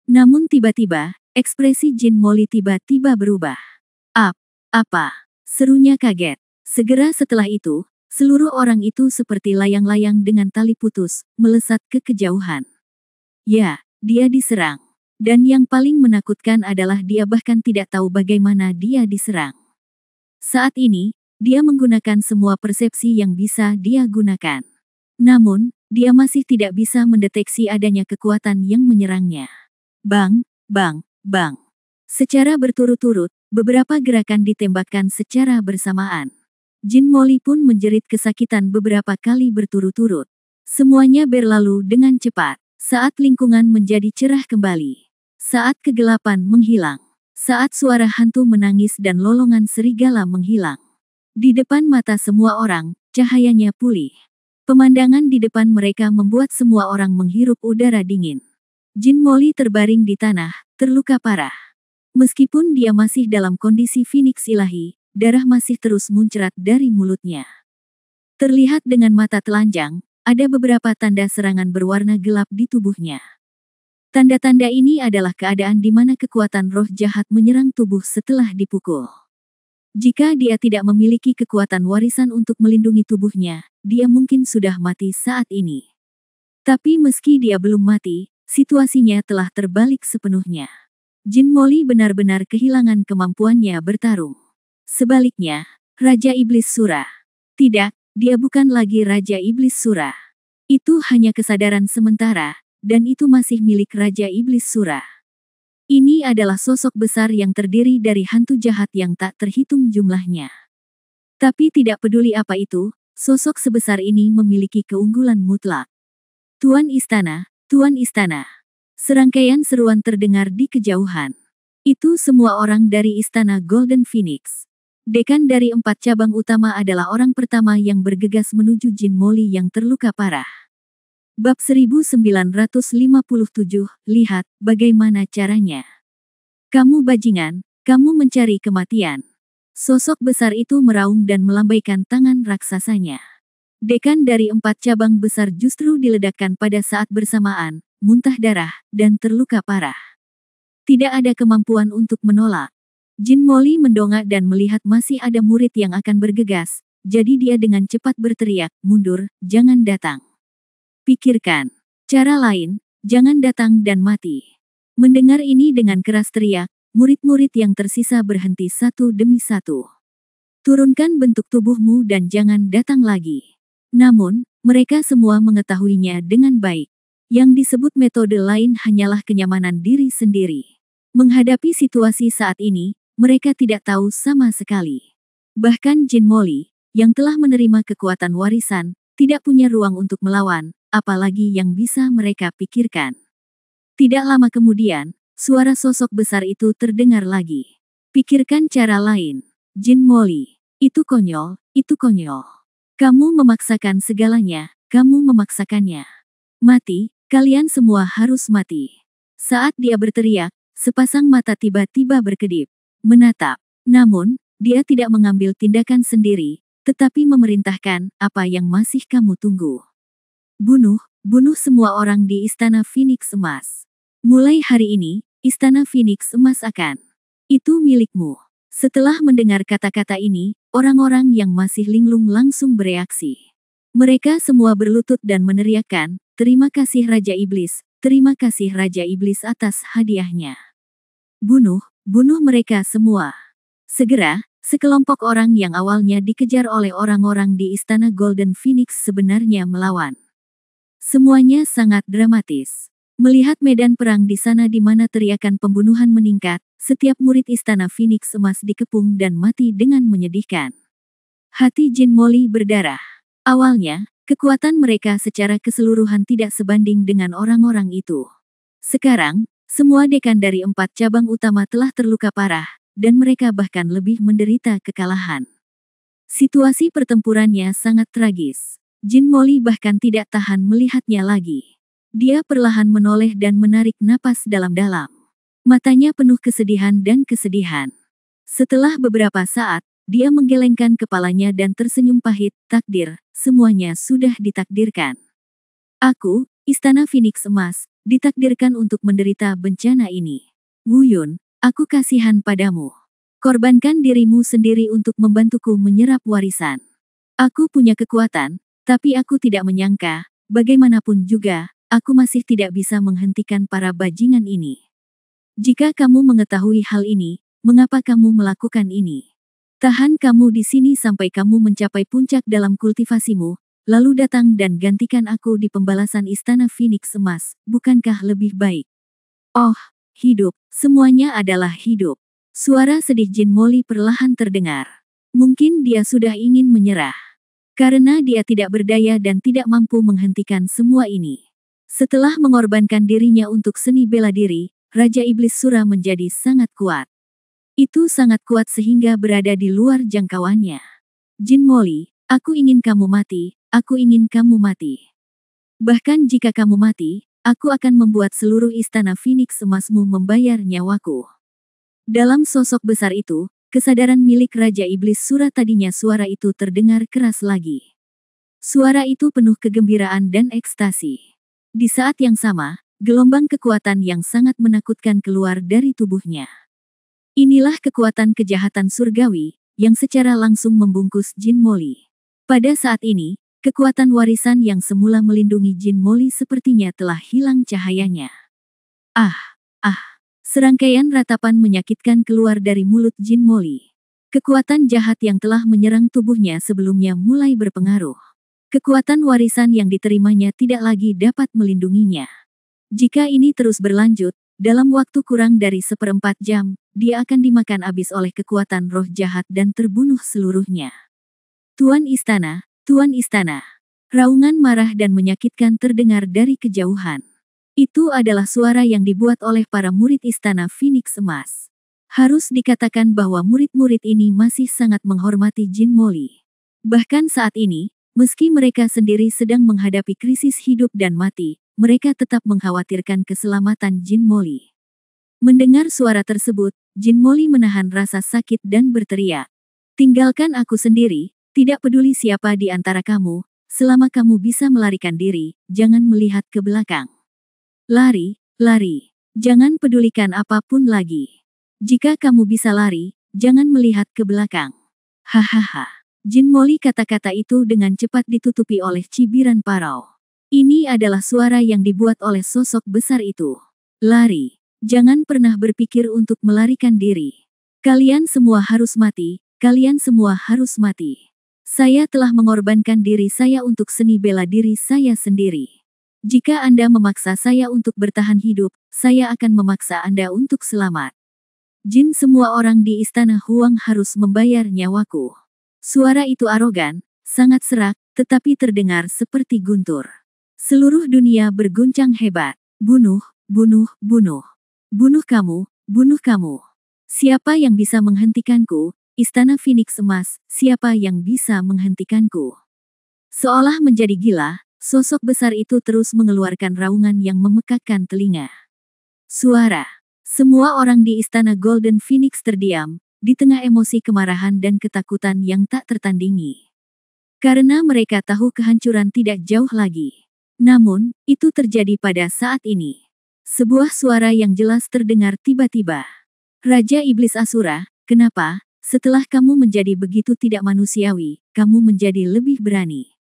Namun tiba-tiba, ekspresi Jin Molly tiba-tiba berubah. Apa? Serunya kaget. Segera setelah itu, seluruh orang itu seperti layang-layang dengan tali putus, melesat ke kejauhan. Ya, dia diserang. Dan yang paling menakutkan adalah dia bahkan tidak tahu bagaimana dia diserang. Saat ini, dia menggunakan semua persepsi yang bisa dia gunakan. Namun, dia masih tidak bisa mendeteksi adanya kekuatan yang menyerangnya. Bang, bang, bang. Secara berturut-turut, beberapa gerakan ditembakkan secara bersamaan. Jin Molly pun menjerit kesakitan beberapa kali berturut-turut. Semuanya berlalu dengan cepat. Saat lingkungan menjadi cerah kembali. Saat kegelapan menghilang. Saat suara hantu menangis dan lolongan serigala menghilang. Di depan mata semua orang, cahayanya pulih. Pemandangan di depan mereka membuat semua orang menghirup udara dingin. Jin Molly terbaring di tanah, terluka parah. Meskipun dia masih dalam kondisi Phoenix ilahi, darah masih terus muncrat dari mulutnya. Terlihat dengan mata telanjang, ada beberapa tanda serangan berwarna gelap di tubuhnya. Tanda-tanda ini adalah keadaan di mana kekuatan roh jahat menyerang tubuh setelah dipukul. Jika dia tidak memiliki kekuatan warisan untuk melindungi tubuhnya, dia mungkin sudah mati saat ini. Tapi meski dia belum mati, situasinya telah terbalik sepenuhnya. Jin Molly benar-benar kehilangan kemampuannya bertarung. Sebaliknya, Raja Iblis Sura. Tidak, dia bukan lagi Raja Iblis Sura. Itu hanya kesadaran sementara, dan itu masih milik Raja Iblis Sura. Ini adalah sosok besar yang terdiri dari hantu jahat yang tak terhitung jumlahnya. Tapi tidak peduli apa itu, sosok sebesar ini memiliki keunggulan mutlak. Tuan Istana, Tuan Istana. Serangkaian seruan terdengar di kejauhan. Itu semua orang dari Istana Golden Phoenix. Dekan dari 4 cabang utama adalah orang pertama yang bergegas menuju Jin Moli yang terluka parah. Bab 1957, lihat bagaimana caranya. Kamu bajingan, kamu mencari kematian. Sosok besar itu meraung dan melambaikan tangan raksasanya. Dekan dari 4 cabang besar justru diledakkan pada saat bersamaan, muntah darah, dan terluka parah. Tidak ada kemampuan untuk menolak. Jin Moli mendongak dan melihat masih ada murid yang akan bergegas, jadi dia dengan cepat berteriak, mundur, jangan datang. Pikirkan. Cara lain, jangan datang dan mati. Mendengar ini dengan keras teriak, murid-murid yang tersisa berhenti satu demi satu. Turunkan bentuk tubuhmu dan jangan datang lagi. Namun, mereka semua mengetahuinya dengan baik. Yang disebut metode lain hanyalah kenyamanan diri sendiri. Menghadapi situasi saat ini, mereka tidak tahu sama sekali. Bahkan Jin Moli, yang telah menerima kekuatan warisan, tidak punya ruang untuk melawan, apalagi yang bisa mereka pikirkan. Tidak lama kemudian, suara sosok besar itu terdengar lagi. Pikirkan cara lain. Jin Moli, itu konyol, itu konyol. Kamu memaksakan segalanya, kamu memaksakannya. Mati, kalian semua harus mati. Saat dia berteriak, sepasang mata tiba-tiba berkedip. Menatap. Namun, dia tidak mengambil tindakan sendiri, tetapi memerintahkan, apa yang masih kamu tunggu? Bunuh, bunuh semua orang di Istana Phoenix Emas. Mulai hari ini, Istana Phoenix Emas akan itu milikmu. Setelah mendengar kata-kata ini, orang-orang yang masih linglung langsung bereaksi. Mereka semua berlutut dan meneriakkan, terima kasih Raja Iblis, terima kasih Raja Iblis atas hadiahnya. Bunuh, bunuh mereka semua. Segera, sekelompok orang yang awalnya dikejar oleh orang-orang di Istana Golden Phoenix sebenarnya melawan. Semuanya sangat dramatis. Melihat medan perang di sana di mana teriakan pembunuhan meningkat, setiap murid Istana Phoenix Emas dikepung dan mati dengan menyedihkan. Hati Jin Moli berdarah. Awalnya, kekuatan mereka secara keseluruhan tidak sebanding dengan orang-orang itu. Sekarang, semua dekan dari 4 cabang utama telah terluka parah, dan mereka bahkan lebih menderita kekalahan. Situasi pertempurannya sangat tragis. Jin Moli bahkan tidak tahan melihatnya lagi. Dia perlahan menoleh dan menarik napas dalam-dalam. Matanya penuh kesedihan dan kesedihan. Setelah beberapa saat, dia menggelengkan kepalanya dan tersenyum pahit, takdir, semuanya sudah ditakdirkan. Aku, Istana Phoenix Emas, ditakdirkan untuk menderita bencana ini. Wu Yun, aku kasihan padamu. Korbankan dirimu sendiri untuk membantuku menyerap warisan. Aku punya kekuatan, tapi aku tidak menyangka, bagaimanapun juga, aku masih tidak bisa menghentikan para bajingan ini. Jika kamu mengetahui hal ini, mengapa kamu melakukan ini? Tahan kamu di sini sampai kamu mencapai puncak dalam kultivasimu, lalu datang dan gantikan aku di pembalasan Istana Phoenix Emas, bukankah lebih baik? Oh, hidup, semuanya adalah hidup. Suara sedih Jin Moli perlahan terdengar. Mungkin dia sudah ingin menyerah. Karena dia tidak berdaya dan tidak mampu menghentikan semua ini. Setelah mengorbankan dirinya untuk seni bela diri, Raja Iblis Sura menjadi sangat kuat. Itu sangat kuat sehingga berada di luar jangkauannya. Jin Moli, aku ingin kamu mati. Aku ingin kamu mati. Bahkan jika kamu mati, aku akan membuat seluruh Istana Phoenix Emasmu membayar nyawaku. Dalam sosok besar itu, kesadaran milik Raja Iblis Sura tadinya suara itu terdengar keras lagi. Suara itu penuh kegembiraan dan ekstasi. Di saat yang sama, gelombang kekuatan yang sangat menakutkan keluar dari tubuhnya. Inilah kekuatan kejahatan surgawi, yang secara langsung membungkus Jin Moli. Pada saat ini, kekuatan warisan yang semula melindungi Jin Moli sepertinya telah hilang cahayanya. Serangkaian ratapan menyakitkan keluar dari mulut Jin Moli. Kekuatan jahat yang telah menyerang tubuhnya sebelumnya mulai berpengaruh. Kekuatan warisan yang diterimanya tidak lagi dapat melindunginya. Jika ini terus berlanjut, dalam waktu kurang dari 1/4 jam, dia akan dimakan habis oleh kekuatan roh jahat dan terbunuh seluruhnya. Tuan Istana, Tuan Istana. Raungan marah dan menyakitkan terdengar dari kejauhan. Itu adalah suara yang dibuat oleh para murid Istana Phoenix Emas. Harus dikatakan bahwa murid-murid ini masih sangat menghormati Jin Moli. Bahkan saat ini, meski mereka sendiri sedang menghadapi krisis hidup dan mati, mereka tetap mengkhawatirkan keselamatan Jin Moli. Mendengar suara tersebut, Jin Moli menahan rasa sakit dan berteriak. Tinggalkan aku sendiri, tidak peduli siapa di antara kamu, selama kamu bisa melarikan diri, jangan melihat ke belakang. Lari, lari. Jangan pedulikan apapun lagi. Jika kamu bisa lari, jangan melihat ke belakang. Hahaha. Jin Moli kata-kata itu dengan cepat ditutupi oleh cibiran parau. Ini adalah suara yang dibuat oleh sosok besar itu. Lari. Jangan pernah berpikir untuk melarikan diri. Kalian semua harus mati, kalian semua harus mati. Saya telah mengorbankan diri saya untuk seni bela diri saya sendiri. Jika Anda memaksa saya untuk bertahan hidup, saya akan memaksa Anda untuk selamat. Jin, semua orang di istana Huang harus membayar nyawaku. Suara itu arogan, sangat serak, tetapi terdengar seperti guntur. Seluruh dunia berguncang hebat. Bunuh, bunuh, bunuh. Bunuh kamu, bunuh kamu. Siapa yang bisa menghentikanku? Istana Phoenix Emas, siapa yang bisa menghentikanku? Seolah menjadi gila, sosok besar itu terus mengeluarkan raungan yang memekakkan telinga. Suara. Semua orang di istana Golden Phoenix terdiam, di tengah emosi kemarahan dan ketakutan yang tak tertandingi. Karena mereka tahu kehancuran tidak jauh lagi. Namun, itu terjadi pada saat ini. Sebuah suara yang jelas terdengar tiba-tiba. Raja Iblis Asura, kenapa, setelah kamu menjadi begitu tidak manusiawi, kamu menjadi lebih berani?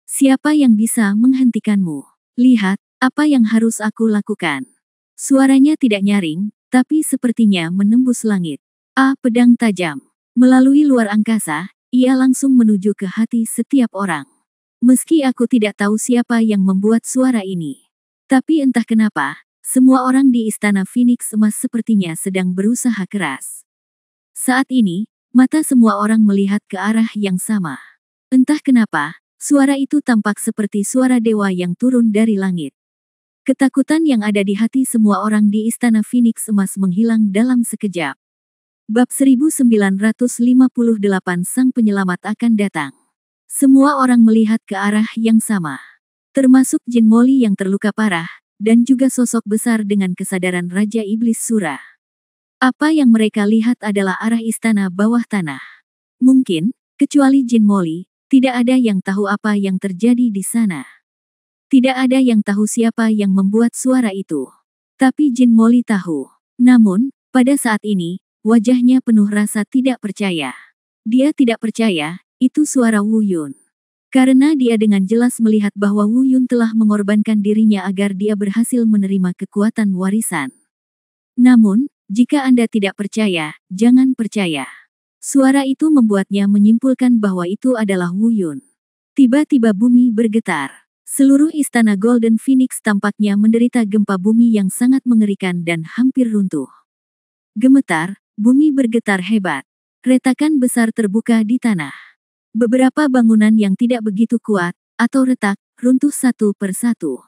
Siapa yang bisa menghentikanmu? Lihat, apa yang harus aku lakukan? Suaranya tidak nyaring, tapi sepertinya menembus langit. Pedang tajam. Melalui luar angkasa, ia langsung menuju ke hati setiap orang. Meski aku tidak tahu siapa yang membuat suara ini. Tapi entah kenapa, semua orang di istana Phoenix Emas sepertinya sedang berusaha keras. Saat ini, mata semua orang melihat ke arah yang sama. Entah kenapa, suara itu tampak seperti suara dewa yang turun dari langit. Ketakutan yang ada di hati semua orang di istana Phoenix Emas menghilang dalam sekejap. Bab 1958 Sang Penyelamat akan datang. Semua orang melihat ke arah yang sama. Termasuk Jin Moli yang terluka parah, dan juga sosok besar dengan kesadaran Raja Iblis Sura. Apa yang mereka lihat adalah arah istana bawah tanah. Mungkin, kecuali Jin Moli, tidak ada yang tahu apa yang terjadi di sana. Tidak ada yang tahu siapa yang membuat suara itu. Tapi Jin Moli tahu. Namun, pada saat ini, wajahnya penuh rasa tidak percaya. Dia tidak percaya, itu suara Wu Yun. Karena dia dengan jelas melihat bahwa Wu Yun telah mengorbankan dirinya agar dia berhasil menerima kekuatan warisan. Namun, jika Anda tidak percaya, jangan percaya. Suara itu membuatnya menyimpulkan bahwa itu adalah Wu Yun. Tiba-tiba bumi bergetar. Seluruh istana Golden Phoenix tampaknya menderita gempa bumi yang sangat mengerikan dan hampir runtuh. Gemetar, bumi bergetar hebat. Retakan besar terbuka di tanah. Beberapa bangunan yang tidak begitu kuat, atau retak, runtuh satu persatu.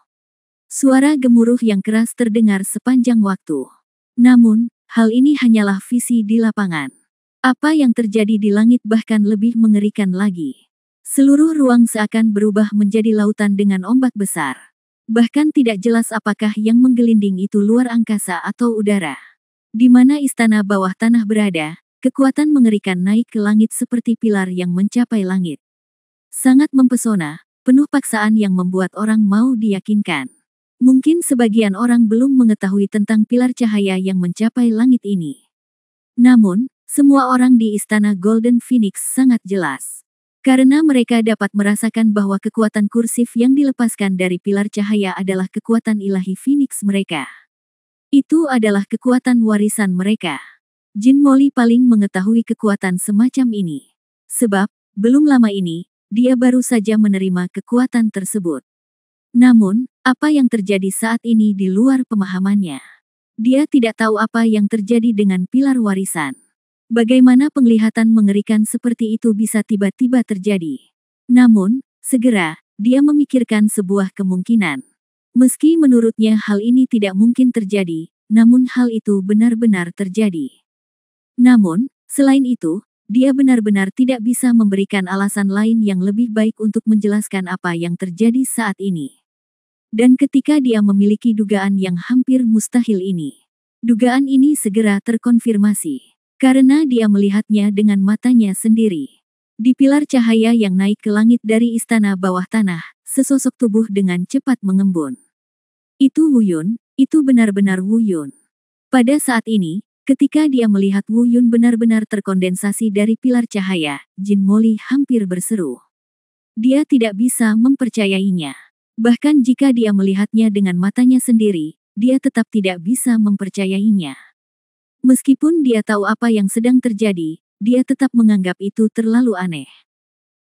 Suara gemuruh yang keras terdengar sepanjang waktu. Namun, hal ini hanyalah visi di lapangan. Apa yang terjadi di langit bahkan lebih mengerikan lagi. Seluruh ruang seakan berubah menjadi lautan dengan ombak besar. Bahkan tidak jelas apakah yang menggelinding itu luar angkasa atau udara. Di mana istana bawah tanah berada, kekuatan mengerikan naik ke langit seperti pilar yang mencapai langit. Sangat mempesona, penuh paksaan yang membuat orang mau diyakinkan. Mungkin sebagian orang belum mengetahui tentang pilar cahaya yang mencapai langit ini. Namun, semua orang di istana Golden Phoenix sangat jelas. Karena mereka dapat merasakan bahwa kekuatan kursif yang dilepaskan dari pilar cahaya adalah kekuatan ilahi Phoenix mereka. Itu adalah kekuatan warisan mereka. Jin Moli paling mengetahui kekuatan semacam ini. Sebab, belum lama ini, dia baru saja menerima kekuatan tersebut. Namun, apa yang terjadi saat ini di luar pemahamannya. Dia tidak tahu apa yang terjadi dengan pilar warisan. Bagaimana penglihatan mengerikan seperti itu bisa tiba-tiba terjadi. Namun, segera, dia memikirkan sebuah kemungkinan. Meski menurutnya hal ini tidak mungkin terjadi, namun hal itu benar-benar terjadi. Namun, selain itu, dia benar-benar tidak bisa memberikan alasan lain yang lebih baik untuk menjelaskan apa yang terjadi saat ini. Dan ketika dia memiliki dugaan yang hampir mustahil ini, dugaan ini segera terkonfirmasi. Karena dia melihatnya dengan matanya sendiri. Di pilar cahaya yang naik ke langit dari istana bawah tanah, sesosok tubuh dengan cepat mengembun. Itu Wu Yun, itu benar-benar Wu Yun. Pada saat ini, ketika dia melihat Wu Yun benar-benar terkondensasi dari pilar cahaya, Jin Moli hampir berseru. Dia tidak bisa mempercayainya. Bahkan jika dia melihatnya dengan matanya sendiri, dia tetap tidak bisa mempercayainya. Meskipun dia tahu apa yang sedang terjadi, dia tetap menganggap itu terlalu aneh.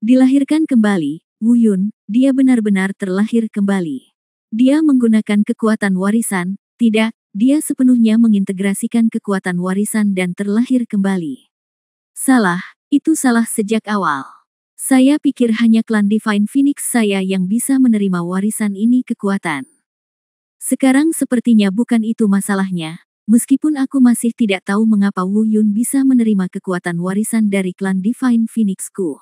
Dilahirkan kembali, Wu Yun, dia benar-benar terlahir kembali. Dia menggunakan kekuatan warisan, tidak, dia sepenuhnya mengintegrasikan kekuatan warisan dan terlahir kembali. Salah, itu salah sejak awal. Saya pikir hanya klan Divine Phoenix saya yang bisa menerima warisan ini kekuatan. Sekarang sepertinya bukan itu masalahnya, meskipun aku masih tidak tahu mengapa Wu Yun bisa menerima kekuatan warisan dari klan Divine Phoenix-ku.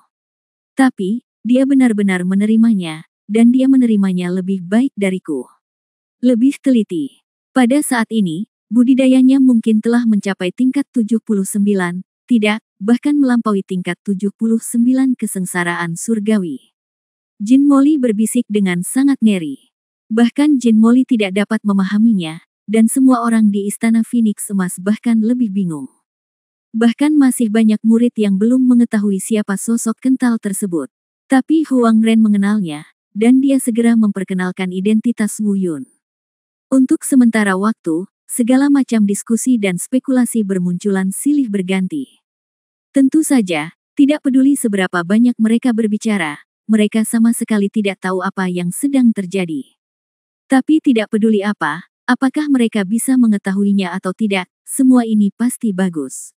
Tapi, dia benar-benar menerimanya, dan dia menerimanya lebih baik dariku. Lebih teliti. Pada saat ini, budidayanya mungkin telah mencapai tingkat 79, tidak, bahkan melampaui tingkat 79 kesengsaraan surgawi. Jin Moli berbisik dengan sangat ngeri. Bahkan Jin Moli tidak dapat memahaminya, dan semua orang di Istana Phoenix Emas bahkan lebih bingung. Bahkan masih banyak murid yang belum mengetahui siapa sosok kental tersebut. Tapi Huang Ren mengenalnya, dan dia segera memperkenalkan identitas Wu Yun. Untuk sementara waktu, segala macam diskusi dan spekulasi bermunculan silih berganti. Tentu saja, tidak peduli seberapa banyak mereka berbicara, mereka sama sekali tidak tahu apa yang sedang terjadi. Tapi tidak peduli apakah mereka bisa mengetahuinya atau tidak, semua ini pasti bagus.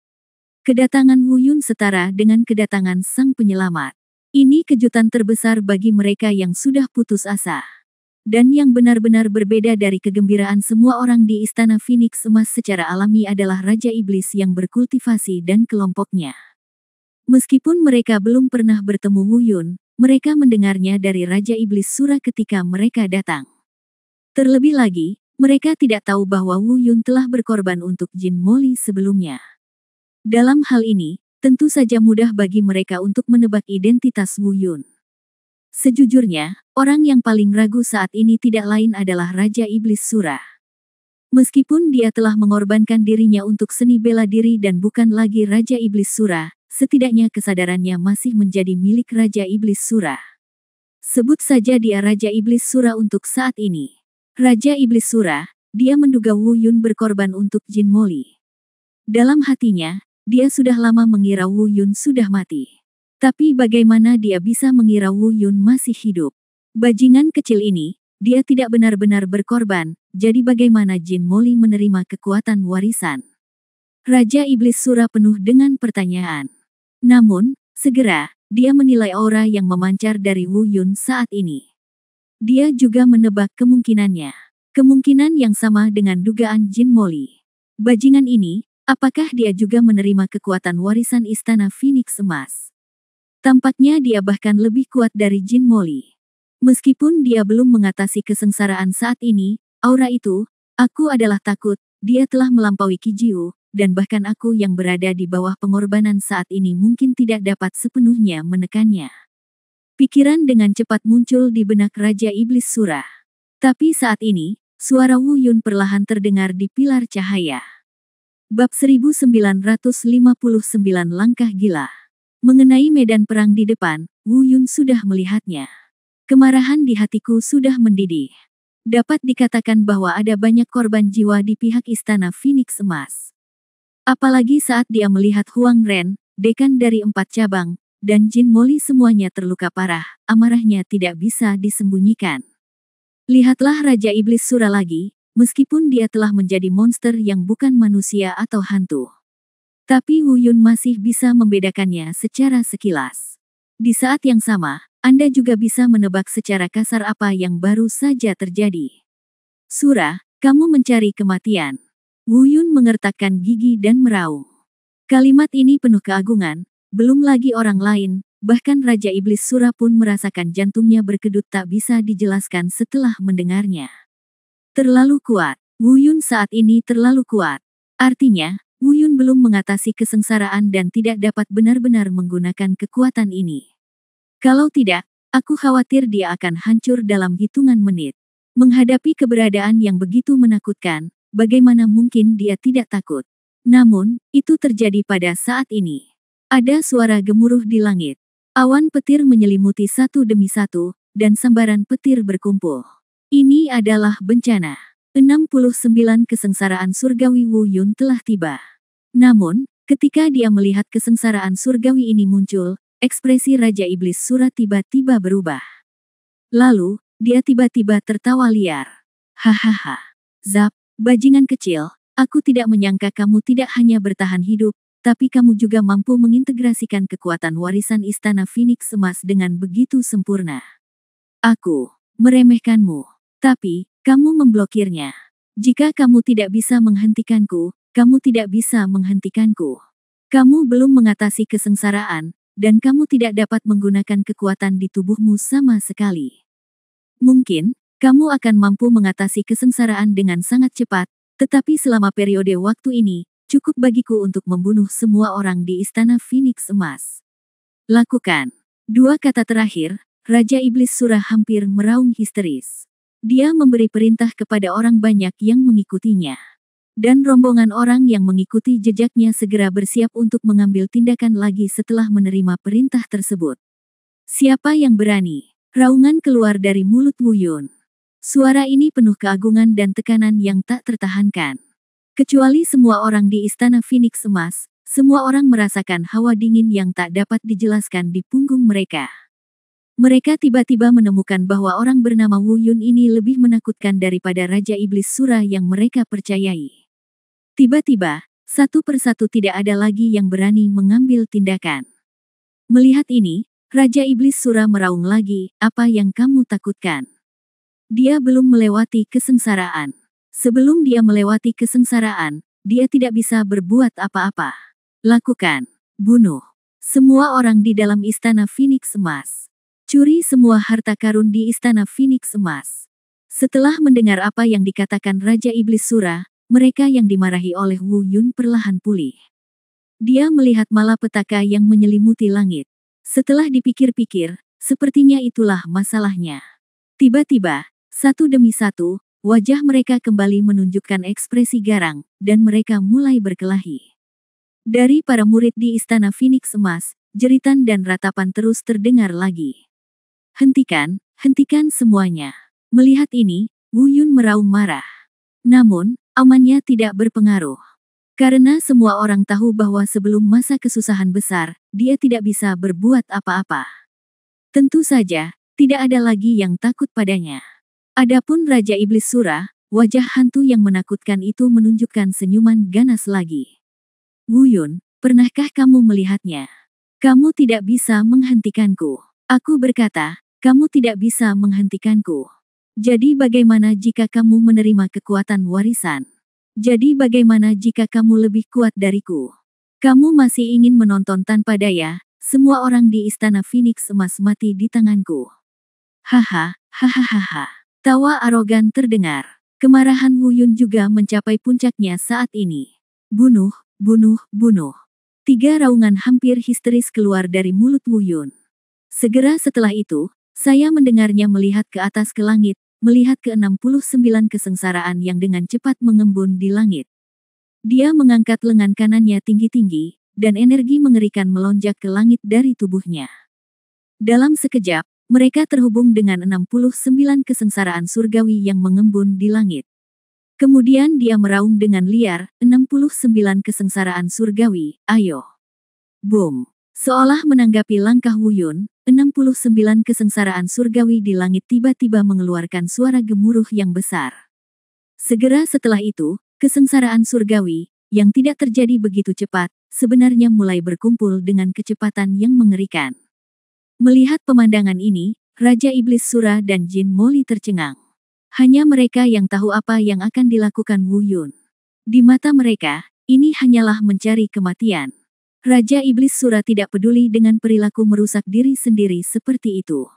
Kedatangan Wu Yun setara dengan kedatangan Sang Penyelamat. Ini kejutan terbesar bagi mereka yang sudah putus asa. Dan yang benar-benar berbeda dari kegembiraan semua orang di Istana Phoenix Emas secara alami adalah Raja Iblis yang berkultivasi dan kelompoknya. Meskipun mereka belum pernah bertemu Wu Yun, mereka mendengarnya dari Raja Iblis Sura ketika mereka datang. Terlebih lagi, mereka tidak tahu bahwa Wu Yun telah berkorban untuk Jin Moli sebelumnya. Dalam hal ini, tentu saja mudah bagi mereka untuk menebak identitas Wu Yun. Sejujurnya, orang yang paling ragu saat ini tidak lain adalah Raja Iblis Sura. Meskipun dia telah mengorbankan dirinya untuk seni bela diri dan bukan lagi Raja Iblis Sura, setidaknya kesadarannya masih menjadi milik Raja Iblis Sura. Sebut saja dia Raja Iblis Sura untuk saat ini. Raja Iblis Sura, dia menduga Wu Yun berkorban untuk Jin Moli. Dalam hatinya, dia sudah lama mengira Wu Yun sudah mati. Tapi bagaimana dia bisa mengira Wu Yun masih hidup? Bajingan kecil ini, dia tidak benar-benar berkorban, jadi bagaimana Jin Moli menerima kekuatan warisan? Raja Iblis Sura penuh dengan pertanyaan. Namun, segera, dia menilai aura yang memancar dari Wu Yun saat ini. Dia juga menebak kemungkinannya. Kemungkinan yang sama dengan dugaan Jin Moli. Bajingan ini, apakah dia juga menerima kekuatan warisan Istana Phoenix Emas? Tampaknya dia bahkan lebih kuat dari Jin Moli. Meskipun dia belum mengatasi kesengsaraan saat ini, aura itu, aku adalah takut, dia telah melampaui Qi Jiu, dan bahkan aku yang berada di bawah pengorbanan saat ini mungkin tidak dapat sepenuhnya menekannya. Pikiran dengan cepat muncul di benak Raja Iblis Sura. Tapi saat ini, suara Wu Yun perlahan terdengar di pilar cahaya. Bab 1959 Langkah Gila. Mengenai medan perang di depan, Wu Yun sudah melihatnya. Kemarahan di hatiku sudah mendidih. Dapat dikatakan bahwa ada banyak korban jiwa di pihak Istana Phoenix Emas. Apalagi saat dia melihat Huang Ren, dekan dari 4 cabang, dan Jin Moli semuanya terluka parah, amarahnya tidak bisa disembunyikan. Lihatlah Raja Iblis Sura lagi. Meskipun dia telah menjadi monster yang bukan manusia atau hantu. Tapi Wu Yun masih bisa membedakannya secara sekilas. Di saat yang sama, Anda juga bisa menebak secara kasar apa yang baru saja terjadi. Sura, kamu mencari kematian. Wu Yun mengertakkan gigi dan meraung. Kalimat ini penuh keagungan, belum lagi orang lain, bahkan Raja Iblis Sura pun merasakan jantungnya berkedut tak bisa dijelaskan setelah mendengarnya. Terlalu kuat. Wu Yun saat ini terlalu kuat. Artinya, Wu Yun belum mengatasi kesengsaraan dan tidak dapat benar-benar menggunakan kekuatan ini. Kalau tidak, aku khawatir dia akan hancur dalam hitungan menit. Menghadapi keberadaan yang begitu menakutkan, bagaimana mungkin dia tidak takut? Namun, itu terjadi pada saat ini. Ada suara gemuruh di langit. Awan petir menyelimuti satu demi satu, dan sambaran petir berkumpul. Ini adalah bencana. 69 kesengsaraan surgawi Wu Yun telah tiba. Namun, ketika dia melihat kesengsaraan surgawi ini muncul, ekspresi Raja Iblis Sura tiba-tiba berubah. Lalu, dia tiba-tiba tertawa liar. Hahaha. Zap, bajingan kecil, aku tidak menyangka kamu tidak hanya bertahan hidup, tapi kamu juga mampu mengintegrasikan kekuatan warisan Istana Phoenix Emas dengan begitu sempurna. Aku meremehkanmu, tapi kamu memblokirnya. Jika kamu tidak bisa menghentikanku, kamu tidak bisa menghentikanku. Kamu belum mengatasi kesengsaraan, dan kamu tidak dapat menggunakan kekuatan di tubuhmu sama sekali. Mungkin, kamu akan mampu mengatasi kesengsaraan dengan sangat cepat, tetapi selama periode waktu ini, cukup bagiku untuk membunuh semua orang di Istana Phoenix Emas. Lakukan. Dua kata terakhir, Raja Iblis Sura hampir meraung histeris. Dia memberi perintah kepada orang banyak yang mengikutinya. Dan rombongan orang yang mengikuti jejaknya segera bersiap untuk mengambil tindakan lagi setelah menerima perintah tersebut. Siapa yang berani? Raungan keluar dari mulut Wu Yun. Suara ini penuh keagungan dan tekanan yang tak tertahankan. Kecuali semua orang di Istana Phoenix Emas, semua orang merasakan hawa dingin yang tak dapat dijelaskan di punggung mereka. Mereka tiba-tiba menemukan bahwa orang bernama Wu Yun ini lebih menakutkan daripada Raja Iblis Sura yang mereka percayai. Tiba-tiba, satu persatu tidak ada lagi yang berani mengambil tindakan. Melihat ini, Raja Iblis Sura meraung lagi, apa yang kamu takutkan? Dia belum melewati kesengsaraan. Sebelum dia melewati kesengsaraan, dia tidak bisa berbuat apa-apa. Lakukan. Bunuh semua orang di dalam Istana Phoenix Emas. Curi semua harta karun di Istana Phoenix Emas. Setelah mendengar apa yang dikatakan Raja Iblis Sura, mereka yang dimarahi oleh Wu Yun perlahan pulih. Dia melihat malapetaka yang menyelimuti langit. Setelah dipikir-pikir, sepertinya itulah masalahnya. Tiba-tiba, satu demi satu, wajah mereka kembali menunjukkan ekspresi garang, dan mereka mulai berkelahi. Dari para murid di Istana Phoenix Emas, jeritan dan ratapan terus terdengar lagi. Hentikan, hentikan semuanya. Melihat ini, Wu Yun meraung marah. Namun, amannya tidak berpengaruh. Karena semua orang tahu bahwa sebelum masa kesusahan besar, dia tidak bisa berbuat apa-apa. Tentu saja, tidak ada lagi yang takut padanya. Adapun Raja Iblis Sura, wajah hantu yang menakutkan itu menunjukkan senyuman ganas lagi. Wu Yun, pernahkah kamu melihatnya? Kamu tidak bisa menghentikanku. Aku berkata, kamu tidak bisa menghentikanku. Jadi bagaimana jika kamu menerima kekuatan warisan? Jadi bagaimana jika kamu lebih kuat dariku? Kamu masih ingin menonton tanpa daya, semua orang di Istana Phoenix Emas mati di tanganku. Haha, hahaha. Tawa arogan terdengar. Kemarahan Wu Yun juga mencapai puncaknya saat ini. Bunuh, bunuh, bunuh. 3 raungan hampir histeris keluar dari mulut Wu Yun. Segera setelah itu, saya mendengarnya melihat ke atas ke langit, melihat ke 69 kesengsaraan yang dengan cepat mengembun di langit. Dia mengangkat lengan kanannya tinggi-tinggi, dan energi mengerikan melonjak ke langit dari tubuhnya. Dalam sekejap, mereka terhubung dengan 69 kesengsaraan surgawi yang mengembun di langit. Kemudian dia meraung dengan liar, 69 kesengsaraan surgawi, ayo. Boom. Seolah menanggapi langkah Wu Yun, 69 kesengsaraan surgawi di langit tiba-tiba mengeluarkan suara gemuruh yang besar. Segera setelah itu, kesengsaraan surgawi, yang tidak terjadi begitu cepat, sebenarnya mulai berkumpul dengan kecepatan yang mengerikan. Melihat pemandangan ini, Raja Iblis Sura dan Jin Moli tercengang. Hanya mereka yang tahu apa yang akan dilakukan Wu Yun. Di mata mereka, ini hanyalah mencari kematian. Raja Iblis Sura tidak peduli dengan perilaku merusak diri sendiri seperti itu.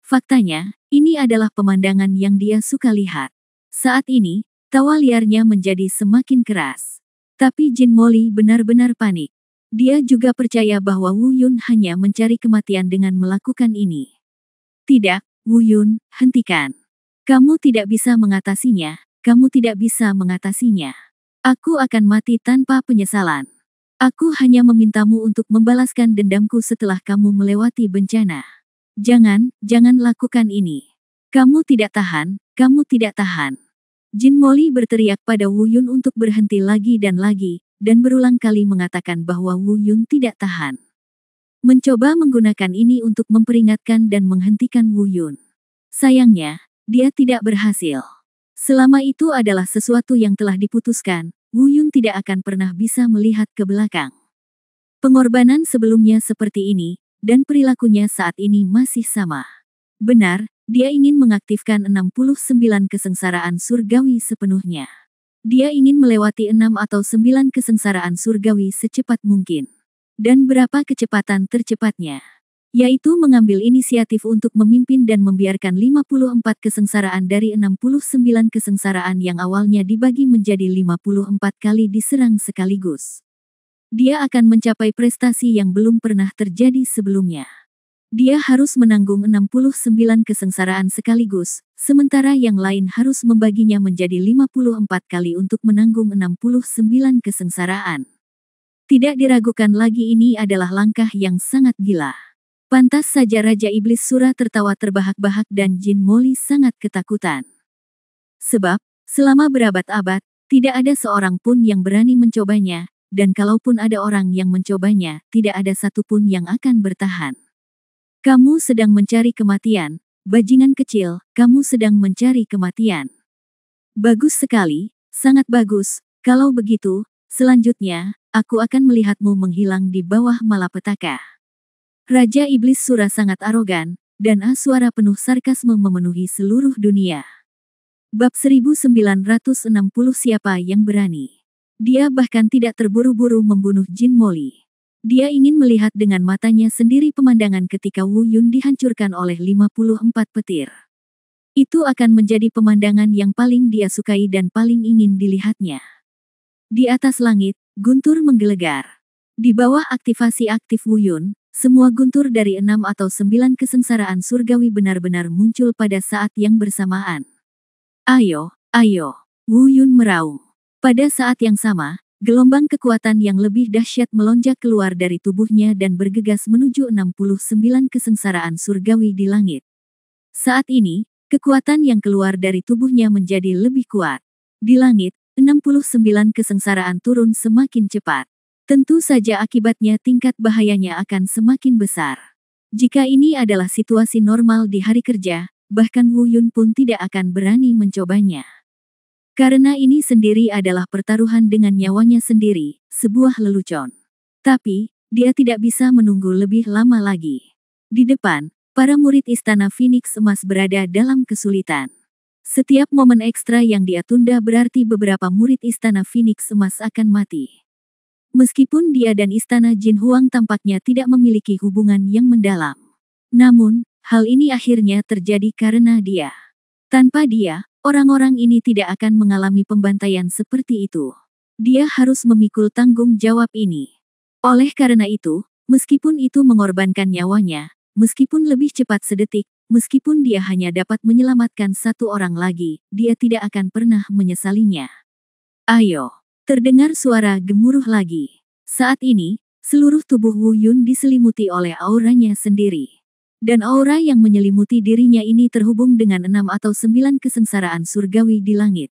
Faktanya, ini adalah pemandangan yang dia suka lihat. Saat ini, tawa liarnya menjadi semakin keras. Tapi Jin Molly benar-benar panik. Dia juga percaya bahwa Wu Yun hanya mencari kematian dengan melakukan ini. Tidak, Wu Yun, hentikan. Kamu tidak bisa mengatasinya, kamu tidak bisa mengatasinya. Aku akan mati tanpa penyesalan. Aku hanya memintamu untuk membalaskan dendamku setelah kamu melewati bencana. Jangan lakukan ini. Kamu tidak tahan, kamu tidak tahan. Jin Molly berteriak pada Wu Yun untuk berhenti lagi, dan berulang kali mengatakan bahwa Wu Yun tidak tahan. Mencoba menggunakan ini untuk memperingatkan dan menghentikan Wu Yun. Sayangnya, dia tidak berhasil. Selama itu adalah sesuatu yang telah diputuskan, Wu Yun tidak akan pernah bisa melihat ke belakang. Pengorbanan sebelumnya seperti ini, dan perilakunya saat ini masih sama. Benar, dia ingin mengaktifkan 69 kesengsaraan surgawi sepenuhnya. Dia ingin melewati 6 atau 9 kesengsaraan surgawi secepat mungkin. Dan berapa kecepatan tercepatnya? Yaitu mengambil inisiatif untuk memimpin dan membiarkan 54 kesengsaraan dari 69 kesengsaraan yang awalnya dibagi menjadi 54 kali diserang sekaligus. Dia akan mencapai prestasi yang belum pernah terjadi sebelumnya. Dia harus menanggung 69 kesengsaraan sekaligus, sementara yang lain harus membaginya menjadi 54 kali untuk menanggung 69 kesengsaraan. Tidak diragukan lagi, ini adalah langkah yang sangat gila. Pantas saja Raja Iblis Sura tertawa terbahak-bahak dan Jin Molly sangat ketakutan. Sebab, selama berabad-abad, tidak ada seorang pun yang berani mencobanya, dan kalaupun ada orang yang mencobanya, tidak ada satupun yang akan bertahan. Kamu sedang mencari kematian, bajingan kecil, kamu sedang mencari kematian. Bagus sekali, sangat bagus, kalau begitu, selanjutnya, aku akan melihatmu menghilang di bawah malapetaka. Raja Iblis Sura sangat arogan, dan suara penuh sarkasme memenuhi seluruh dunia. Bab 1960 Siapa yang berani? Dia bahkan tidak terburu-buru membunuh Jin Molly. Dia ingin melihat dengan matanya sendiri pemandangan ketika Wu Yun dihancurkan oleh 54 petir. Itu akan menjadi pemandangan yang paling dia sukai dan paling ingin dilihatnya. Di atas langit, guntur menggelegar. Di bawah aktivasi aktif Wu Yun, semua guntur dari 6 atau 9 kesengsaraan surgawi benar-benar muncul pada saat yang bersamaan. Ayo, Wu Yun meraung. Pada saat yang sama, gelombang kekuatan yang lebih dahsyat melonjak keluar dari tubuhnya dan bergegas menuju 69 kesengsaraan surgawi di langit. Saat ini, kekuatan yang keluar dari tubuhnya menjadi lebih kuat. Di langit, 69 kesengsaraan turun semakin cepat. Tentu saja akibatnya tingkat bahayanya akan semakin besar. Jika ini adalah situasi normal di hari kerja, bahkan Wu Yun pun tidak akan berani mencobanya. Karena ini sendiri adalah pertaruhan dengan nyawanya sendiri, sebuah lelucon. Tapi, dia tidak bisa menunggu lebih lama lagi. Di depan, para murid Istana Phoenix Emas berada dalam kesulitan. Setiap momen ekstra yang dia tunda berarti beberapa murid Istana Phoenix Emas akan mati. Meskipun dia dan Istana Jin Huang tampaknya tidak memiliki hubungan yang mendalam. Namun, hal ini akhirnya terjadi karena dia. Tanpa dia, orang-orang ini tidak akan mengalami pembantaian seperti itu. Dia harus memikul tanggung jawab ini. Oleh karena itu, meskipun itu mengorbankan nyawanya, meskipun lebih cepat sedetik, meskipun dia hanya dapat menyelamatkan satu orang lagi, dia tidak akan pernah menyesalinya. Ayo, terdengar suara gemuruh lagi. Saat ini, seluruh tubuh Wu Yun diselimuti oleh auranya sendiri. Dan aura yang menyelimuti dirinya ini terhubung dengan 6 atau 9 kesengsaraan surgawi di langit.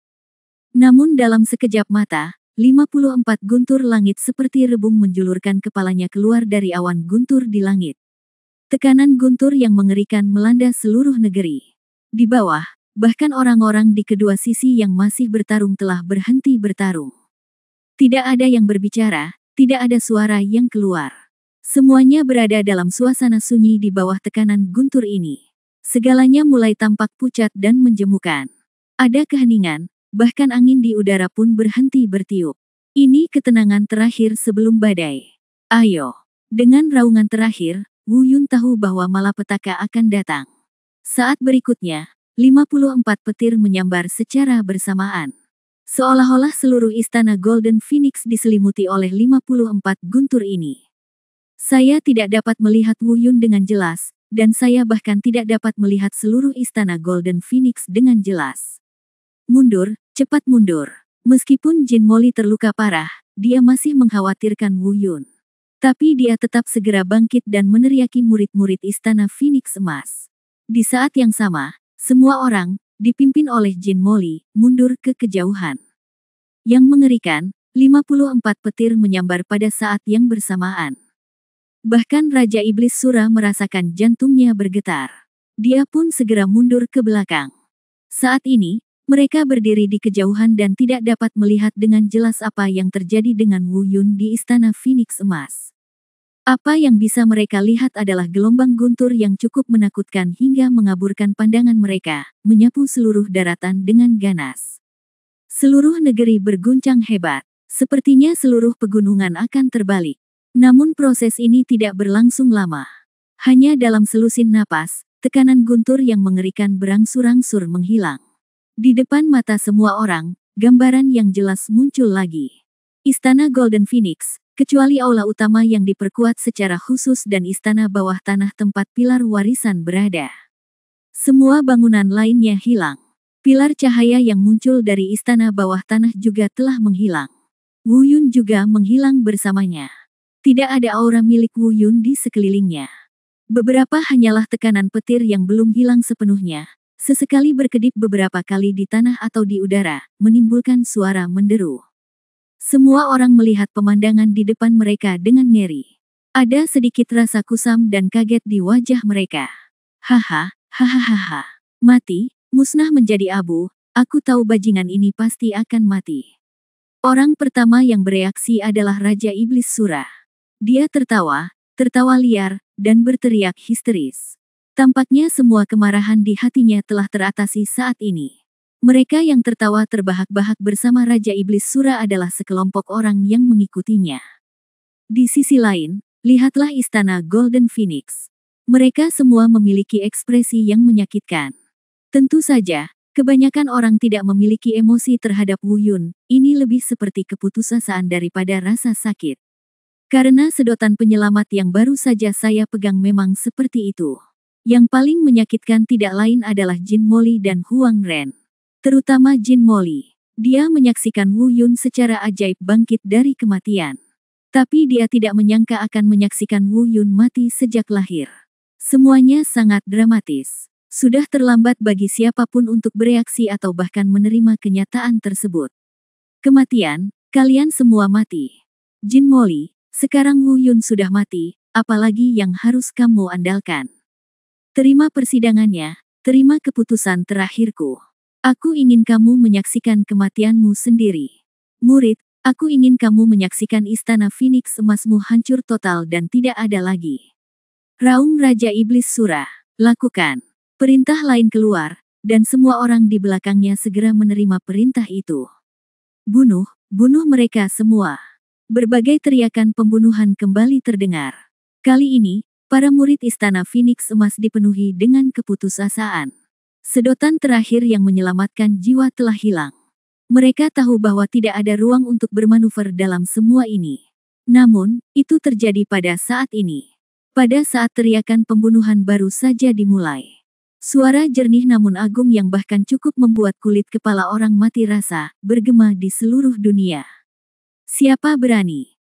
Namun dalam sekejap mata, 54 guntur langit seperti rebung menjulurkan kepalanya keluar dari awan guntur di langit. Tekanan guntur yang mengerikan melanda seluruh negeri. Di bawah, bahkan orang-orang di kedua sisi yang masih bertarung telah berhenti bertarung. Tidak ada yang berbicara, tidak ada suara yang keluar. Semuanya berada dalam suasana sunyi di bawah tekanan guntur ini. Segalanya mulai tampak pucat dan menjemukan. Ada keheningan, bahkan angin di udara pun berhenti bertiup. Ini ketenangan terakhir sebelum badai. Ayo. Dengan raungan terakhir, Wu Yun tahu bahwa malapetaka akan datang. Saat berikutnya, 54 petir menyambar secara bersamaan. Seolah-olah seluruh istana Golden Phoenix diselimuti oleh 54 guntur ini. Saya tidak dapat melihat Wu Yun dengan jelas, dan saya bahkan tidak dapat melihat seluruh istana Golden Phoenix dengan jelas. Mundur, cepat mundur. Meskipun Jin Molly terluka parah, dia masih mengkhawatirkan Wu Yun. Tapi dia tetap segera bangkit dan meneriaki murid-murid istana Phoenix Emas. Di saat yang sama, semua orang, dipimpin oleh Jin Molly, mundur ke kejauhan. Yang mengerikan, 54 petir menyambar pada saat yang bersamaan. Bahkan Raja Iblis Sura merasakan jantungnya bergetar. Dia pun segera mundur ke belakang. Saat ini, mereka berdiri di kejauhan dan tidak dapat melihat dengan jelas apa yang terjadi dengan Wu Yun di istana Phoenix Emas. Apa yang bisa mereka lihat adalah gelombang guntur yang cukup menakutkan hingga mengaburkan pandangan mereka, menyapu seluruh daratan dengan ganas. Seluruh negeri berguncang hebat. Sepertinya seluruh pegunungan akan terbalik. Namun proses ini tidak berlangsung lama. Hanya dalam selusin napas, tekanan guntur yang mengerikan berangsur-angsur menghilang. Di depan mata semua orang, gambaran yang jelas muncul lagi. Istana Golden Phoenix, kecuali aula utama yang diperkuat secara khusus dan istana bawah tanah tempat pilar warisan berada. Semua bangunan lainnya hilang. Pilar cahaya yang muncul dari istana bawah tanah juga telah menghilang. Wu Yun juga menghilang bersamanya. Tidak ada aura milik Wu Yun di sekelilingnya. Beberapa hanyalah tekanan petir yang belum hilang sepenuhnya. Sesekali berkedip beberapa kali di tanah atau di udara, menimbulkan suara menderu. Semua orang melihat pemandangan di depan mereka dengan ngeri. Ada sedikit rasa kusam dan kaget di wajah mereka. Haha, hahaha. Mati, musnah menjadi abu, aku tahu bajingan ini pasti akan mati. Orang pertama yang bereaksi adalah Raja Iblis Sura. Dia tertawa liar, dan berteriak histeris. Tampaknya semua kemarahan di hatinya telah teratasi saat ini. Mereka yang tertawa terbahak-bahak bersama Raja Iblis Sura adalah sekelompok orang yang mengikutinya. Di sisi lain, lihatlah istana Golden Phoenix. Mereka semua memiliki ekspresi yang menyakitkan. Tentu saja, kebanyakan orang tidak memiliki emosi terhadap Wu Yun, ini lebih seperti keputusasaan daripada rasa sakit. Karena sedotan penyelamat yang baru saja saya pegang memang seperti itu. Yang paling menyakitkan tidak lain adalah Jin Molly dan Huang Ren. Terutama Jin Molly. Dia menyaksikan Wu Yun secara ajaib bangkit dari kematian. Tapi dia tidak menyangka akan menyaksikan Wu Yun mati sejak lahir. Semuanya sangat dramatis. Sudah terlambat bagi siapapun untuk bereaksi atau bahkan menerima kenyataan tersebut. Kematian, kalian semua mati. Jin Molly, sekarang Wu Yun sudah mati, apalagi yang harus kamu andalkan? Terima persidangannya, terima keputusan terakhirku. Aku ingin kamu menyaksikan kematianmu sendiri. Murid, aku ingin kamu menyaksikan istana Phoenix emasmu hancur total dan tidak ada lagi. Raung Raja Iblis Sura, lakukan. Perintah lain keluar, dan semua orang di belakangnya segera menerima perintah itu. Bunuh, bunuh mereka semua. Berbagai teriakan pembunuhan kembali terdengar. Kali ini, para murid istana Phoenix emas dipenuhi dengan keputusasaan. Sedotan terakhir yang menyelamatkan jiwa telah hilang. Mereka tahu bahwa tidak ada ruang untuk bermanuver dalam semua ini. Namun, itu terjadi pada saat ini. Pada saat teriakan pembunuhan baru saja dimulai. Suara jernih namun agung yang bahkan cukup membuat kulit kepala orang mati rasa, bergema di seluruh dunia. Siapa berani?